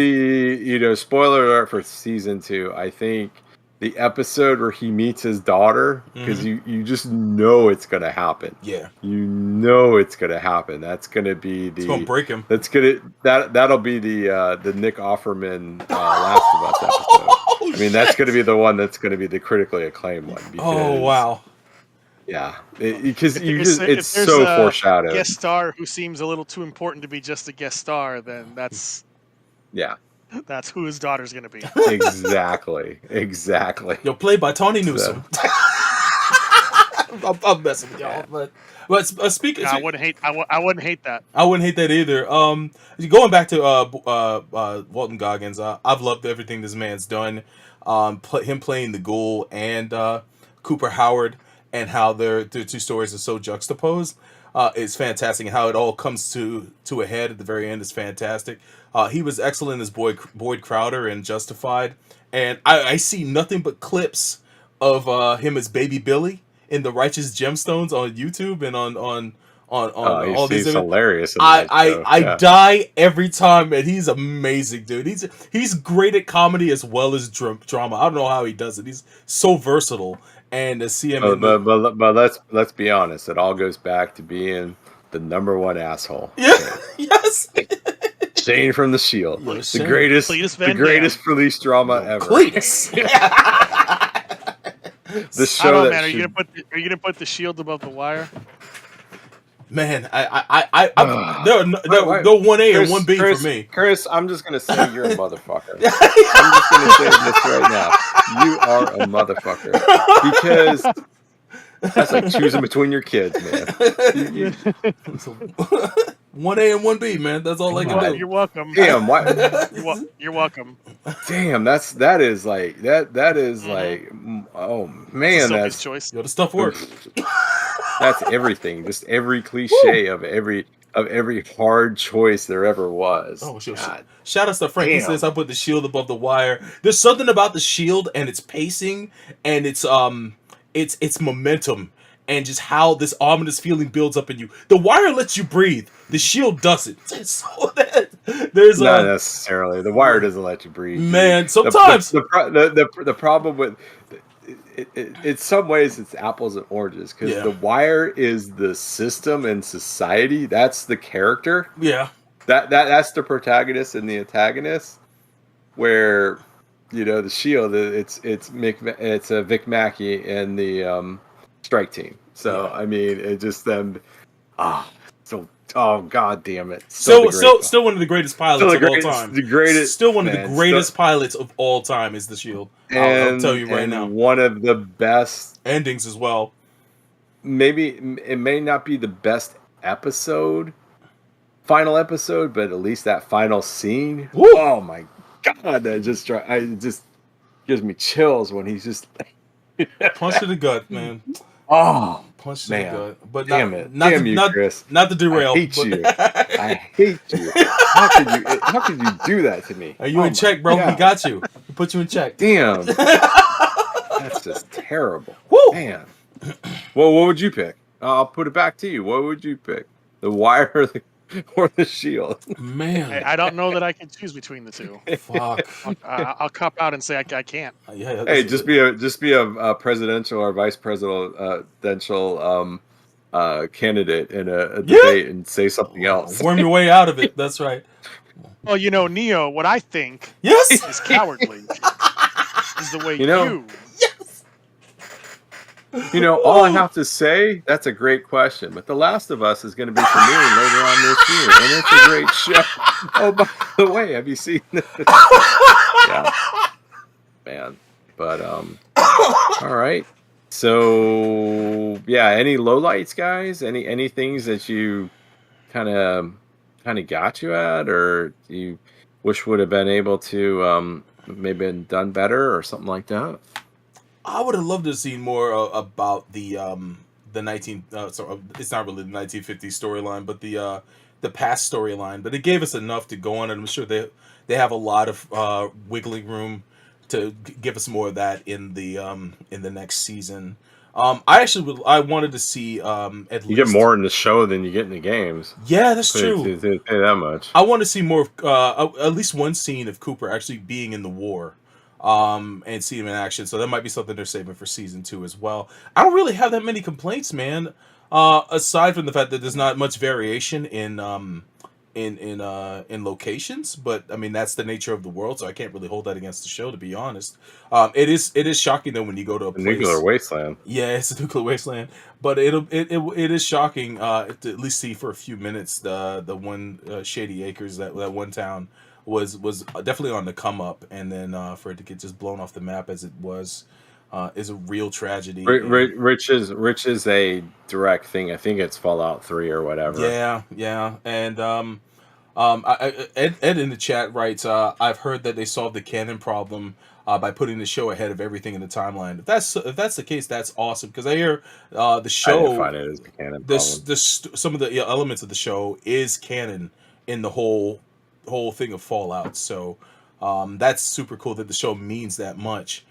Spoiler alert for season 2. I think the episode where he meets his daughter, because you just know it's gonna happen. Yeah, you know it's gonna happen. That's gonna be the. It's gonna break him. That'll be the Nick Offerman Last of Us episode. I mean, that's gonna be the one that's gonna be the critically acclaimed one. Because, wow. Yeah, because it's so foreshadowed. Guest star who seems a little too important to be just a guest star, then that's who his daughter's gonna be. Exactly. Yo, played by Tawny Newsome. I'm messing with y'all, but speaking, I wouldn't hate that. I wouldn't hate that either. Going back to Walton Goggins, I've loved everything this man's done. Him playing the Ghoul and Cooper Howard, and how their two stories are so juxtaposed. It's fantastic, and how it all comes to a head at the very end is fantastic. He was excellent as Boyd Crowder in Justified, and I see nothing but clips of him as Baby Billy in the Righteous Gemstones on YouTube and on all these. He's hilarious. I die every time, and he's amazing, dude. He's great at comedy as well as drama. I don't know how he does it. He's so versatile. And to see him, but let's be honest. It all goes back to being the number one asshole. Yeah. Yes. Shane from the Shield, the greatest police drama ever. Please. The show. I don't know, man. Are you gonna put the Shield above the Wire? No Man, no 1A and 1B for me. Chris, I'm just gonna say you're a motherfucker. I'm just gonna say this right now. You are a motherfucker, because that's like choosing between your kids, man. 1A and 1B, man. That's all I can do. You're welcome. Damn, You're welcome. Damn, that is like like, oh man, that's choice. Yo, the stuff works. That's everything. Just every cliche of every hard choice there ever was. Oh, sure. Shout out to Frank. Damn. He says I put the Shield above the Wire. There's something about the Shield and its pacing and its momentum and just how this ominous feeling builds up in you. The Wire lets you breathe. The Shield doesn't. So there's not necessarily. The Wire doesn't let you breathe. Man, sometimes the problem with in some ways it's apples and oranges, because The Wire is the system and society. That's the character. Yeah. That's the protagonist and the antagonist. Where, the Shield, it's Vic Mackey and the strike team. So I mean, it just them. Oh god damn it! Still one of the greatest pilots of all time. Still one of the greatest pilots of all time is the Shield. I'll tell you right now. One of the best endings as well. Maybe it may not be the best final episode, but at least that final scene. Woo! Oh my god! That just gives me chills when he's just punch to the gut, man. Oh, punch to the gut. But damn it, Chris. Not the derail. I hate you. I hate you. How could you do that to me? Are you in check, bro? God. We got you. We put you in check. Damn. That's just terrible. Woo! Man. Well, what would you pick? I'll put it back to you. What would you pick? The Wire or the Shield? Man, I don't know that I can choose between the two. Fuck. I'll cop out and say I can't. Hey, just be a presidential or vice presidential candidate in a debate and say something else. Worm your way out of it. That's right. Well, Neo, what I think Yes. is cowardly is the way All I have to say, that's a great question. But The Last of Us is going to be premiering later on this year, and it's a great show. Oh, by the way, have you seen this? Yeah, man. But all right. So yeah, any lowlights, guys? Any things that you kind of got you at, or you wish would have been able to maybe been done better or something like that? I would have loved to have seen more about the 19 sorry, it's not really the 1950s storyline, but the past storyline. But it gave us enough to go on, and I'm sure they have a lot of wiggling room to give us more of that in the next season. I wanted to see at least you get more in the show than you get in the games. Yeah, that's true. To say that much. I want to see more of at least one scene of Cooper actually being in the war. And see him in action. So that might be something they're saving for season 2 as well. I don't really have that many complaints, man. Aside from the fact that there's not much variation in locations, but I mean that's the nature of the world, so I can't really hold that against the show, to be honest. It is shocking though when you go to a place. Nuclear wasteland. Yeah, it's a nuclear wasteland, but it is shocking to at least see for a few minutes the one Shady Acres, that one town was definitely on the come up, and then for it to get just blown off the map as it was is a real tragedy. Rich is a direct thing. I think it's Fallout 3 or whatever. Yeah, and Ed in the chat writes, I've heard that they solved the canon problem by putting the show ahead of everything in the timeline. If that's the case, that's awesome, because I hear the show. I didn't find it as a canon problem. Some of the elements of the show is canon in the whole thing of Fallout, so that's super cool that the show means that much,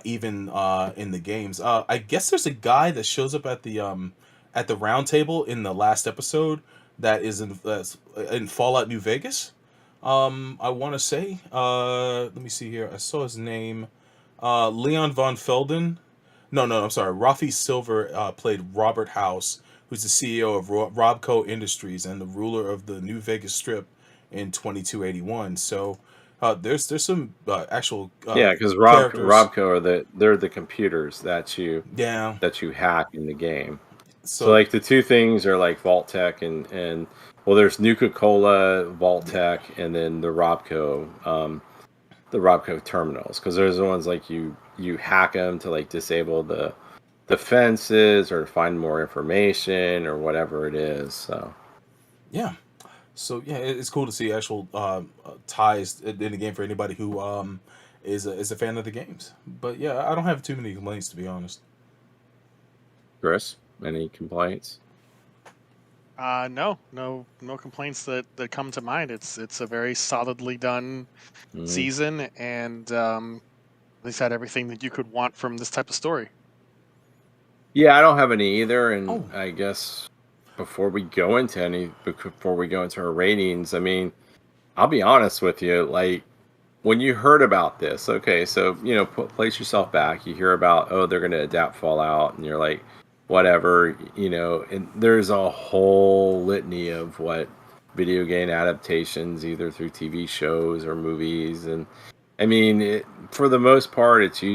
even in the games. I guess there's a guy that shows up at the round table in the last episode that is in Fallout New Vegas. I want to say, let me see here. I saw his name, Leon von Felden. No, I'm sorry. Rafi Silver played Robert House, who's the CEO of Robco Industries and the ruler of the New Vegas Strip in 2281. So there's some actual because Robco they're the computers that you hack in the game. So like the two things are like Vault Tech and well, there's Nuka-Cola, Vault Tech, and then the Robco terminals, because there's the ones like you hack them to like disable the defenses or to find more information or whatever it is. So yeah. So yeah, it's cool to see actual ties in the game for anybody who is a fan of the games. But yeah, I don't have too many complaints, to be honest. Chris, any complaints? No complaints that come to mind. It's a very solidly done season, and they had everything that you could want from this type of story. Yeah, I don't have any either, and I guess before we go into our ratings, I mean, I'll be honest with you, like when you heard about this, okay, so place yourself back. You hear about they're going to adapt Fallout, and you're like, whatever, and there's a whole litany of what video game adaptations, either through TV shows or movies, and I mean, for the most part, they're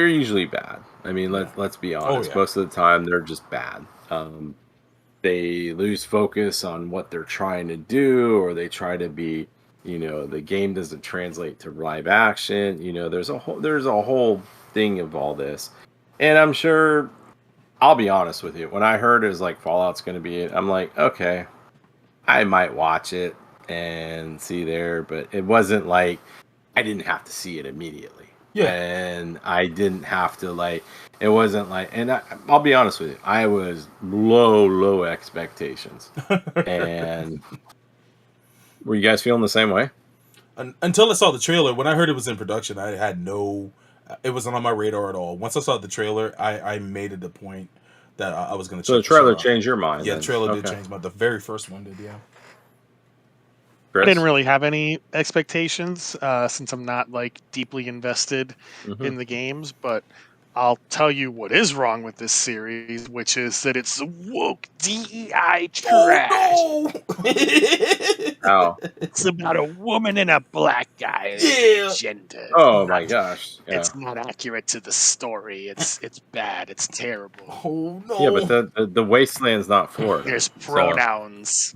usually bad. I mean, let's be honest. Most of the time, they're just bad. They lose focus on what they're trying to do, or they try to be, the game doesn't translate to live action. There's a whole thing of all this. And I'm sure, I'll be honest with you, when I heard it was like Fallout's going to be it, I'm like, okay, I might watch it and see there, but it wasn't like I didn't have to see it immediately. Yeah. And I didn't have to it wasn't like, and I'll be honest with you, I was low expectations. And were you guys feeling the same way? Until I saw the trailer. When I heard it was in production, I had it wasn't on my radar at all. Once I saw the trailer, I made it a point that I was going to check. So the trailer changed your mind? Yeah, the trailer did change my mind. The very first one did, yeah. Chris? I didn't really have any expectations since I'm not deeply invested in the games, but I'll tell you what is wrong with this series, which is that it's woke DEI trash. Oh no! How? It's about a woman and a black guy. Yeah. Gender. Oh my gosh. Yeah. It's not accurate to the story. It's bad. It's terrible. Oh no! Yeah, but the wasteland's not Florida. There's so- pronouns.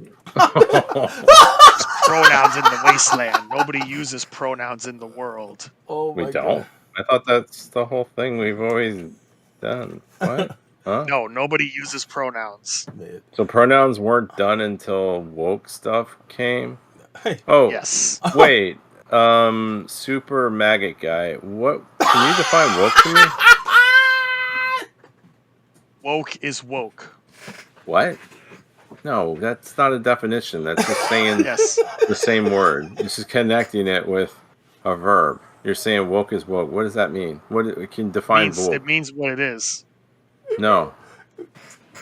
Pronouns in the wasteland. Nobody uses pronouns in the world. Oh my We don't. God. I thought that's the whole thing we've always done. What? Huh? No, nobody uses pronouns. Man. So pronouns weren't done until woke stuff came. Hey. Oh, Yes. wait. Super maggot guy. What? Can you define woke to me? Woke is woke. What? No, that's not a definition. That's just saying Yes. the same word. It's just connecting it with a verb. You're saying woke is woke. What does that mean? What can you define woke? It means what it is. No.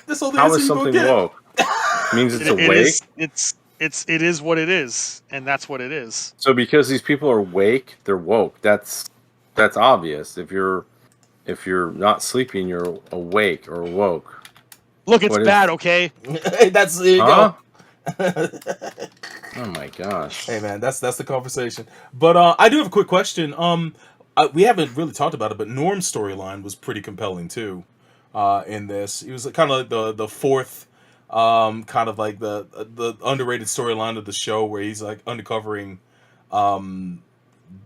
That's all the How answer is you gonna something get. woke? Means it's It awake. is. It is what it is, and that's what it is. So because these people are awake, they're woke. That's obvious. If you're not sleeping, you're awake or woke. Look, it's What is- bad. Okay. Hey, that's there you Huh? go. Oh my gosh. Hey man, that's the conversation. But I do have a quick question. We haven't really talked about it, but Norm's storyline was pretty compelling too. In this, he was kind of like the fourth, kind of like the underrated storyline of the show, where he's like uncovering,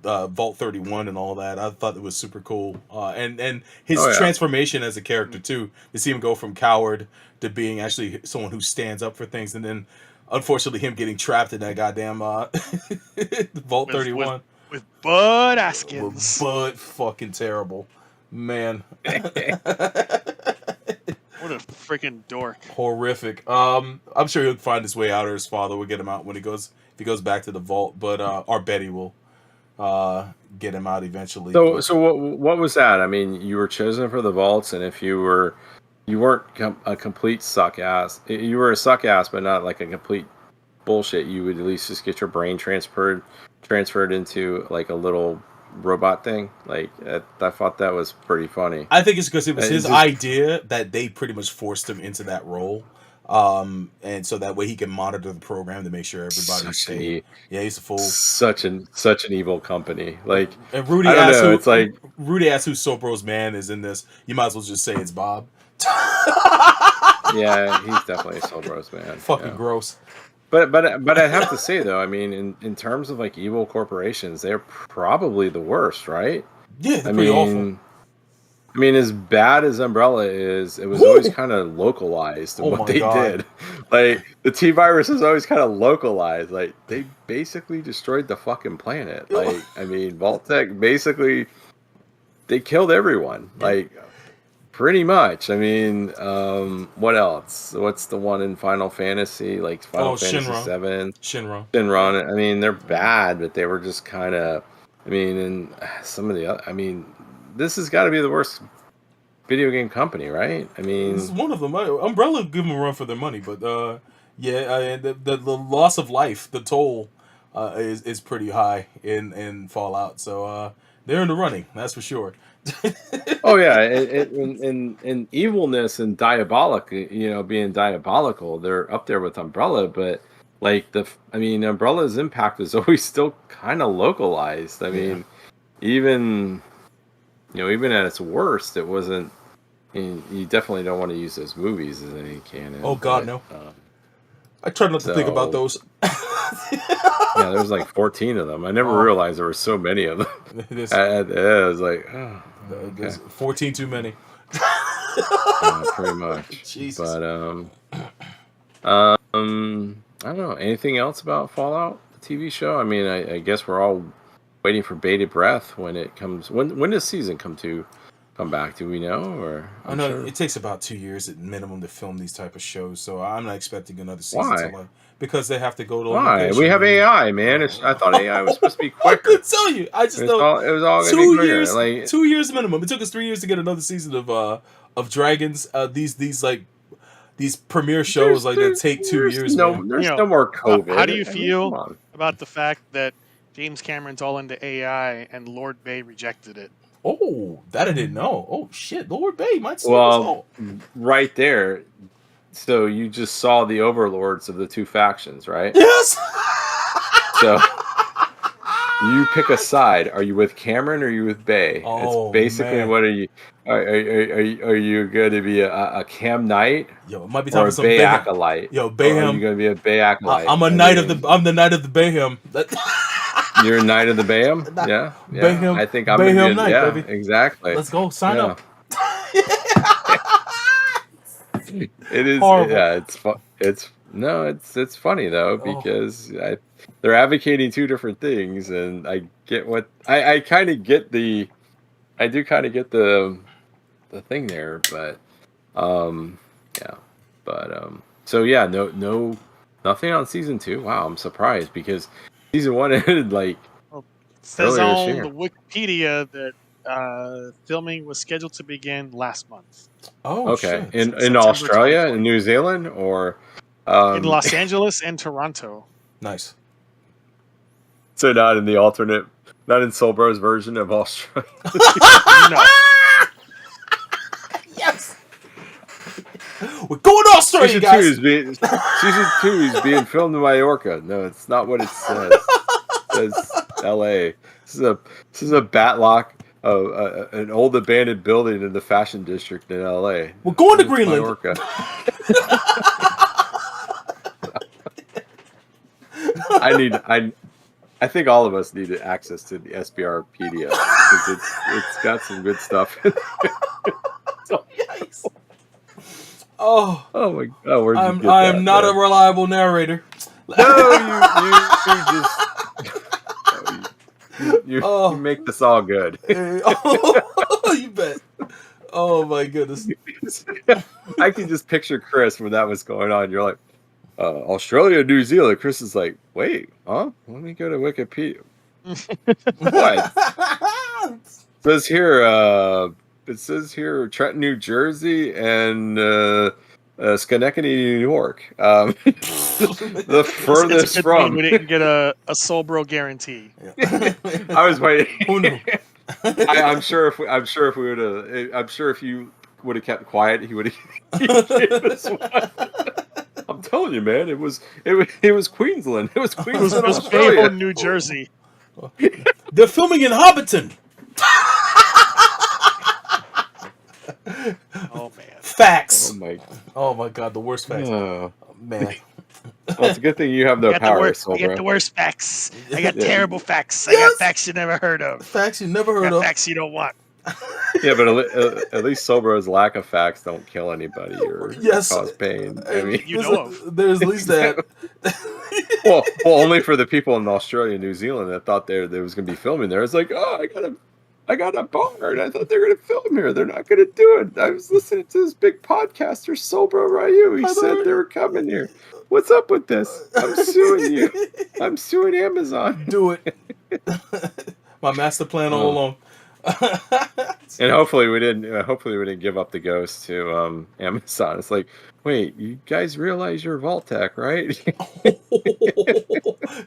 Vault 31 and all that. I thought it was super cool. And his Oh, yeah. transformation as a character too, to see him go from coward to being actually someone who stands up for things, and then unfortunately him getting trapped in that goddamn Vault 31. With Bud Askins. But fucking terrible, man. What a freaking dork. Horrific. I'm sure he'll find his way out, or his father will get him out when if he goes back to the vault. But our Betty will get him out eventually. So what was that? I mean, you were chosen for the vaults, and if you weren't a complete suck ass. You were a suck ass, but not like a complete bullshit. You would at least just get your brain transferred into like a little robot thing. Like I thought that was pretty funny. I think it's because it was his just- idea that they pretty much forced him into that role. And so that way he can monitor the program to make sure everybody's staying. Yeah, he's a fool. Such an evil company. Like, And Rudy I don't asks know, who it's like- Rudy asks who Sobro's man is in this. You might as well just say it's Bob. Yeah, he's definitely a Solbros man. Fucking yeah. gross. But I have to say though, I mean, in terms of like evil corporations, they're probably the worst, right? Yeah, they're pretty awful. I mean, as bad as Umbrella is, it was always kind of localized in Oh what my they God. did. Like the T virus is always kind of localized. Like they basically destroyed the fucking planet. Like I mean, Vault-Tec basically they killed everyone. Like pretty much. I mean, what else? What's the one in Final Fantasy? Like Final Fantasy Shinra. 7? Shinra. Shinron. I mean, they're bad, but they were just kind of. I mean, and some of the other. I mean, this has got to be the worst video game company, right? I mean, This is one of them. Umbrella give them a run for their money, but the loss of life, the toll, is pretty high in Fallout. So they're in the running, that's for sure. oh yeah, in evilness and diabolic, being diabolical, they're up there with Umbrella. But like Umbrella's impact is always still kind of localized. I mean, even at its worst, it wasn't. You definitely don't want to use those movies as any canon. Oh God, no. I try not to think about those. Yeah, there's like 14 of them. I never realized there were so many of them. It is. I was like, oh, There's 14 too many. yeah, pretty much. Jesus. But I don't know. Anything else about Fallout, the TV show? I mean, I guess we're all waiting for bated breath when it comes. When does season come back? Do we know? Or I know it takes about 2 years at minimum to film these type of shows, so I'm not expecting another season. Why? Because they have to go to. Why? location. We have AI, man. I thought AI was supposed to be I quicker. couldn't tell you. I just know It was all gonna be 2 quicker. years. Like, 2 years minimum. It took us 3 years to get another season of Dragons. These premiere shows that take 2 years. There's man. no more COVID. How do you I mean, feel come on. about the fact that James Cameron's all into AI and Lord Bay rejected it? Oh, that I didn't know. Oh shit, Lord Bay might steal us Well, all. right there. So you just saw the overlords of the two factions, right? Yes. So you pick a side. Are you with Cameron or are you with Bay? It's Oh basically man. what are you? Are you going to be a Cam Knight Yo, it might be time or for a some Bay Bayhem. acolyte? Yo, Or are you Bayhem. going to be a Bay acolyte? I'm a I knight of mean, the. I'm the knight of the Bayhem. you're a knight of the Bayham? Yeah, yeah. Bayhem. I think I'm going to be. Bayhem Knight, Yeah, baby. exactly. Let's go. Sign Yeah. up. It is. Horrible. Yeah, it's funny though Oh. because they're advocating two different things, and I get what I kind of get the. I do kind of get the thing there, but yeah, but so yeah, nothing on season 2. Wow, I'm surprised because season 1 ended like Well, it says earlier this on year. the Wikipedia that filming was scheduled to begin last month. Oh Okay, shit. in September Australia, in 2020. New Zealand, or In Los Angeles and Toronto. Nice. so not in the alternate, not in Soulbro's version of Australia. No. Yes. We're going to Australia, Season guys. season 2 is being filmed in Mallorca. No, it's not what it says. It says L.A. This is a batlock of an old abandoned building in the fashion district in L.A. We're going to It's Greenland. Mallorca. I think all of us need access to the SBRpedia because it's got some good stuff. Yikes. Oh my god, where'd you get I that, am not man? a reliable narrator. No, you make this all good. You bet. Oh my goodness. I can just picture Chris when that was going on. You're like, Australia, New Zealand. Chris is like, wait, huh? Let me go to Wikipedia. What? It says here Trenton, New Jersey, and Schenectady, New York. The furthest it's from. we didn't get a Soulbro guarantee. I was waiting. Who knew? I'm sure if we would have, I'm sure if you would have kept quiet, he would have given us one. I'm telling you, man, it was Queensland. It was Queensland, It was Australia. Bayham, New Jersey. They're filming in Hobbiton. Oh man. Facts. Oh my god, the worst facts. Oh, man. Well, it's a good thing you have no power, I Soulbro. got the worst facts. I got terrible facts. I Yes! got facts you never heard of. Facts you never I heard got of. facts you don't want. Yeah, but at least Soulbro's lack of facts don't kill anybody or cause pain. I mean, You know of. There's at least that. well, only for the people in Australia and New Zealand that thought there was going to be filming there. It's like, oh, I got a bar, and I thought they were going to film here. They're not going to do it. I was listening to this big podcaster, Soulbro Ryu. He said they were coming here. What's up with this? I'm suing you. I'm suing Amazon. Do it. My master plan all along. And hopefully we didn't give up the ghost to Amazon. It's like, wait, you guys realize you're Vault-Tec, right?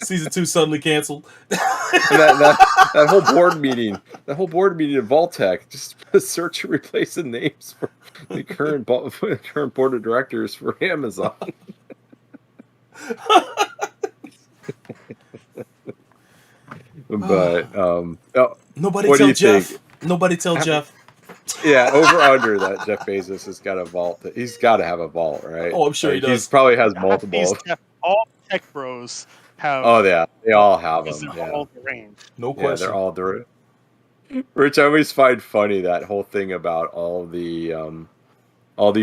Season 2 suddenly canceled. that whole board meeting at Vault-Tec, just search and replace the names for the current board of directors for Amazon. But nobody tell Jeff. Nobody tell Jeff. Yeah, over under that Jeff Bezos has got a vault. He's got to have a vault, right? Oh, I'm sure he does. He probably has multiple. All tech bros have. Oh yeah, they all have them. They're all deranged. No question. Yeah, they're all deranged. Which I always find funny, that whole thing about all these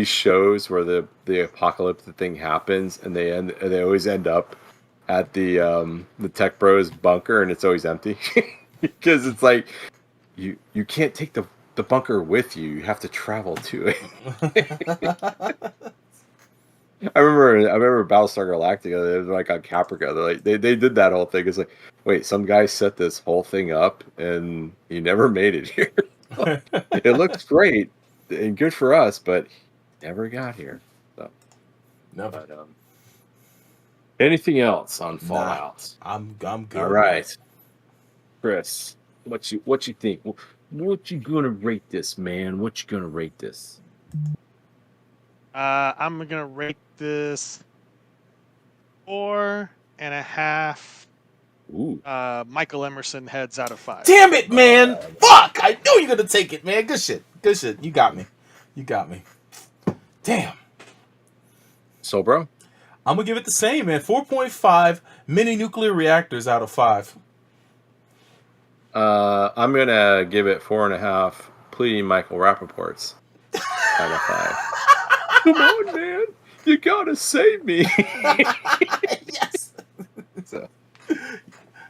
shows where the apocalyptic thing happens and they always end up at the tech bros bunker and it's always empty because it's like you can't take the bunker with you. You have to travel to it. I remember Battlestar Galactica. They was like on Caprica. They did that whole thing. It's like, wait, some guy set this whole thing up and he never made it here. It looks great and good for us, but he never got here. So, never. But, anything else on Fallout? I'm good. All right, Chris, what you think? What you gonna rate this, man? What you gonna rate this? I'm gonna rate this 4.5. Ooh. Michael Emerson heads out of 5. Damn it, man! Fuck! I knew you were gonna take it, man. Good shit. Good shit. You got me. You got me. Damn. So, bro? I'm gonna give it the same, man. 4.5 mini nuclear reactors out of 5. I'm gonna give it 4.5 pleading Michael Rappaport's out of 5. Come on, man. You gotta save me. Yes. So,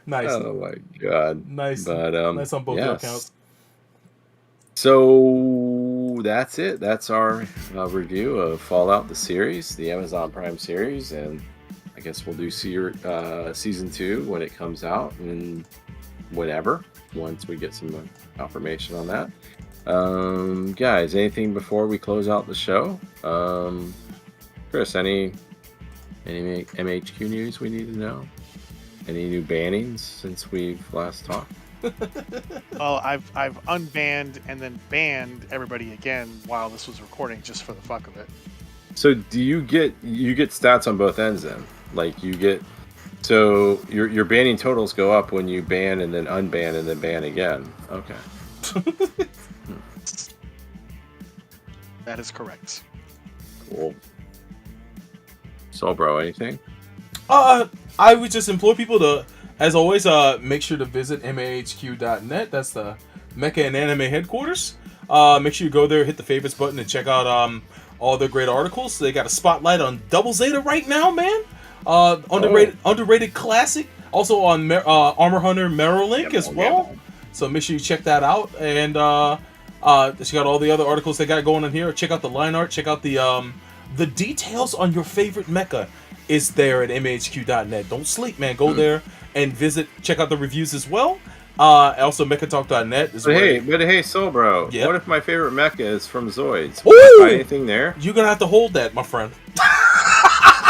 Nice. oh my god. Nice. But Nice on both your accounts. So that's it. That's our review of Fallout, the series, the Amazon Prime series, and I guess we'll do season 2 when it comes out and whenever, once we get some confirmation on that. Guys, anything before we close out the show? Chris, any MHQ news we need to know? Any new bannings since we've last talked? Well, I've unbanned and then banned everybody again while this was recording, just for the fuck of it. So do you get stats on both ends then? Like you get, so your banning totals go up when you ban and then unban and then ban again. Okay. That is correct. Cool. So, bro, anything? I would just implore people to, as always, make sure to visit mahq.net. That's the Mecha and Anime headquarters. Make sure you go there, hit the favorites button, and check out all their great articles. They got a spotlight on Double Zeta right now, man. Underrated classic. Also on Armor Hunter Merolink as well. So make sure you check that out. And check out all the other articles they got going on here. Check out the line art. Check out the details on your favorite mecha is there at mahq.net. Don't sleep, man. Go there and check out the reviews as well. Also, mechatalk.net is where... But hey, Soul Bro, Yep. What if my favorite mecha is from Zoids? Will I find anything there? You're going to have to hold that, my friend.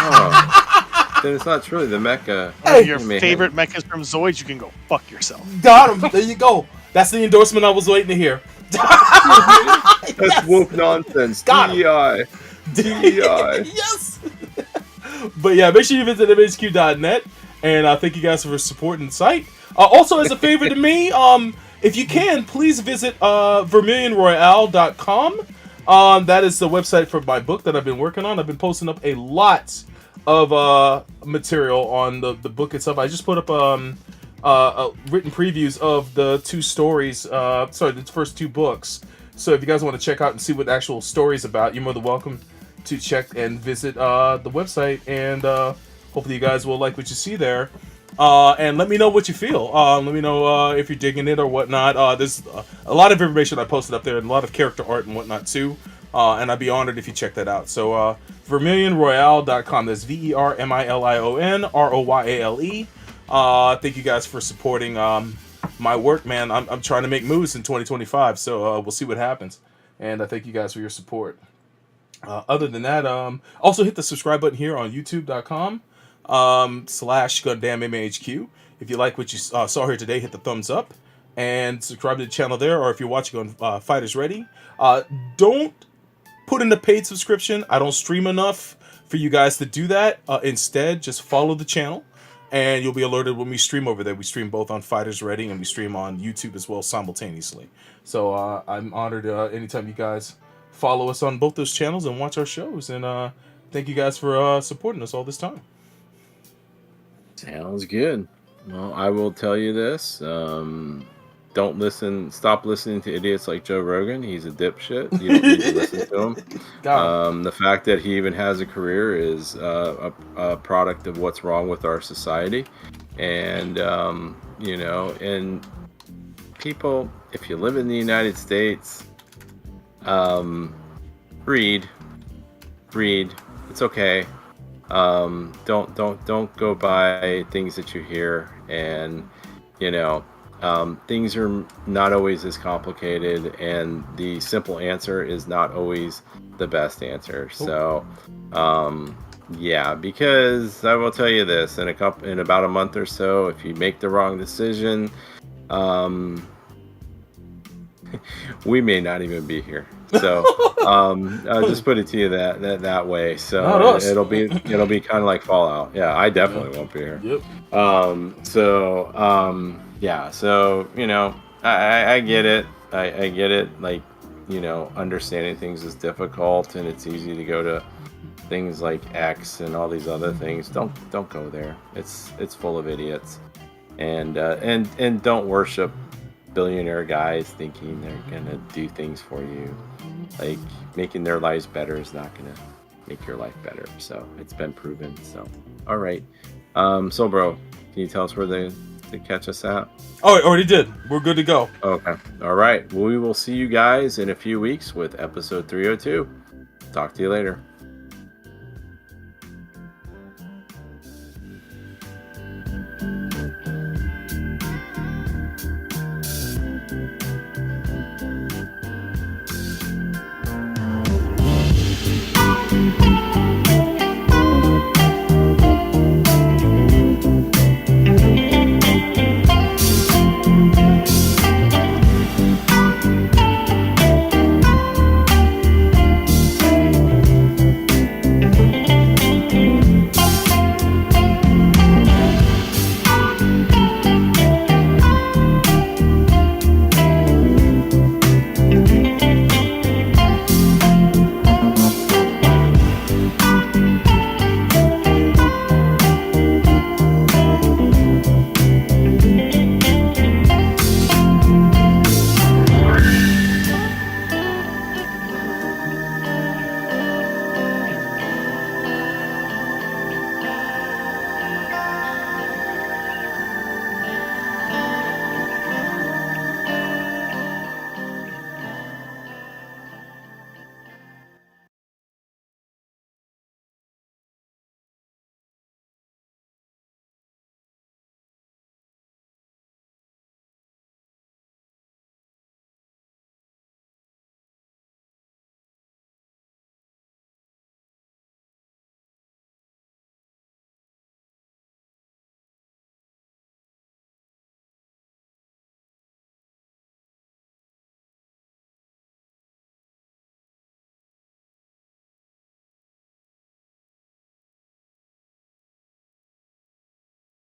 Oh, then it's not truly the mecha. If your favorite mechas from Zoids, you can go fuck yourself. Got him. There you go. That's the endorsement I was waiting to hear. That's woke nonsense. Got him. DEI. Yes. But yeah, make sure you visit mhq.net, and thank you guys for supporting the site. Also, as a favor to me, if you can, please visit vermilionroyale.com. That is the website for my book that I've been working on. I've been posting up a lot of material on the book itself. I just put up written previews of the two stories, the first 2 books. So if you guys want to check out and see what the actual story's about, you're more than welcome to check and visit the website, and hopefully you guys will like what you see there. And let me know what you feel. Let me know if you're digging it or whatnot. There's a lot of information I posted up there, and a lot of character art and whatnot too. And I'd be honored if you check that out. So vermilionroyale.com. That's VermilionRoyale. Thank you guys for supporting my work, man. I'm trying to make moves in 2025, so we'll see what happens. And I thank you guys for your support. Other than that, also hit the subscribe button here on youtube.com /GundamMAHQ. If you like what you saw here today, hit the thumbs up and subscribe to the channel there. Or if you're watching on Fighters Ready, don't put in a paid subscription. I don't stream enough for you guys to do that. Instead, just follow the channel, and you'll be alerted when we stream over there. We stream both on Fighters Ready and we stream on YouTube as well simultaneously. So I'm honored anytime you guys follow us on both those channels and watch our shows. And thank you guys for supporting us all this time. Sounds good. Well, I will tell you this. Stop listening to idiots like Joe Rogan. He's a dipshit. You don't need to listen to him. The fact that he even has a career is a product of what's wrong with our society. And, and people, if you live in the United States, read. It's okay. Don't go by things that you hear, and things are not always as complicated, and the simple answer is not always the best answer. So because I will tell you this, in about a month or so, if you make the wrong decision, we may not even be here. So I'll just put it to you that way. So Not us. it'll be kind of like Fallout. Yeah, I definitely won't be here. Yep. Yeah. So I get it. I get it. Like understanding things is difficult, and it's easy to go to things like X and all these other things. Don't go there. It's full of idiots, and don't worship billionaire guys thinking they're gonna do things for you. Like making their lives better is not gonna make your life better. So it's been proven. So all right. So bro, can you tell us where they catch us at? Oh, I already did. We're good to go. Okay. All right. Well, we will see you guys in a few weeks with episode 302. Talk to you later.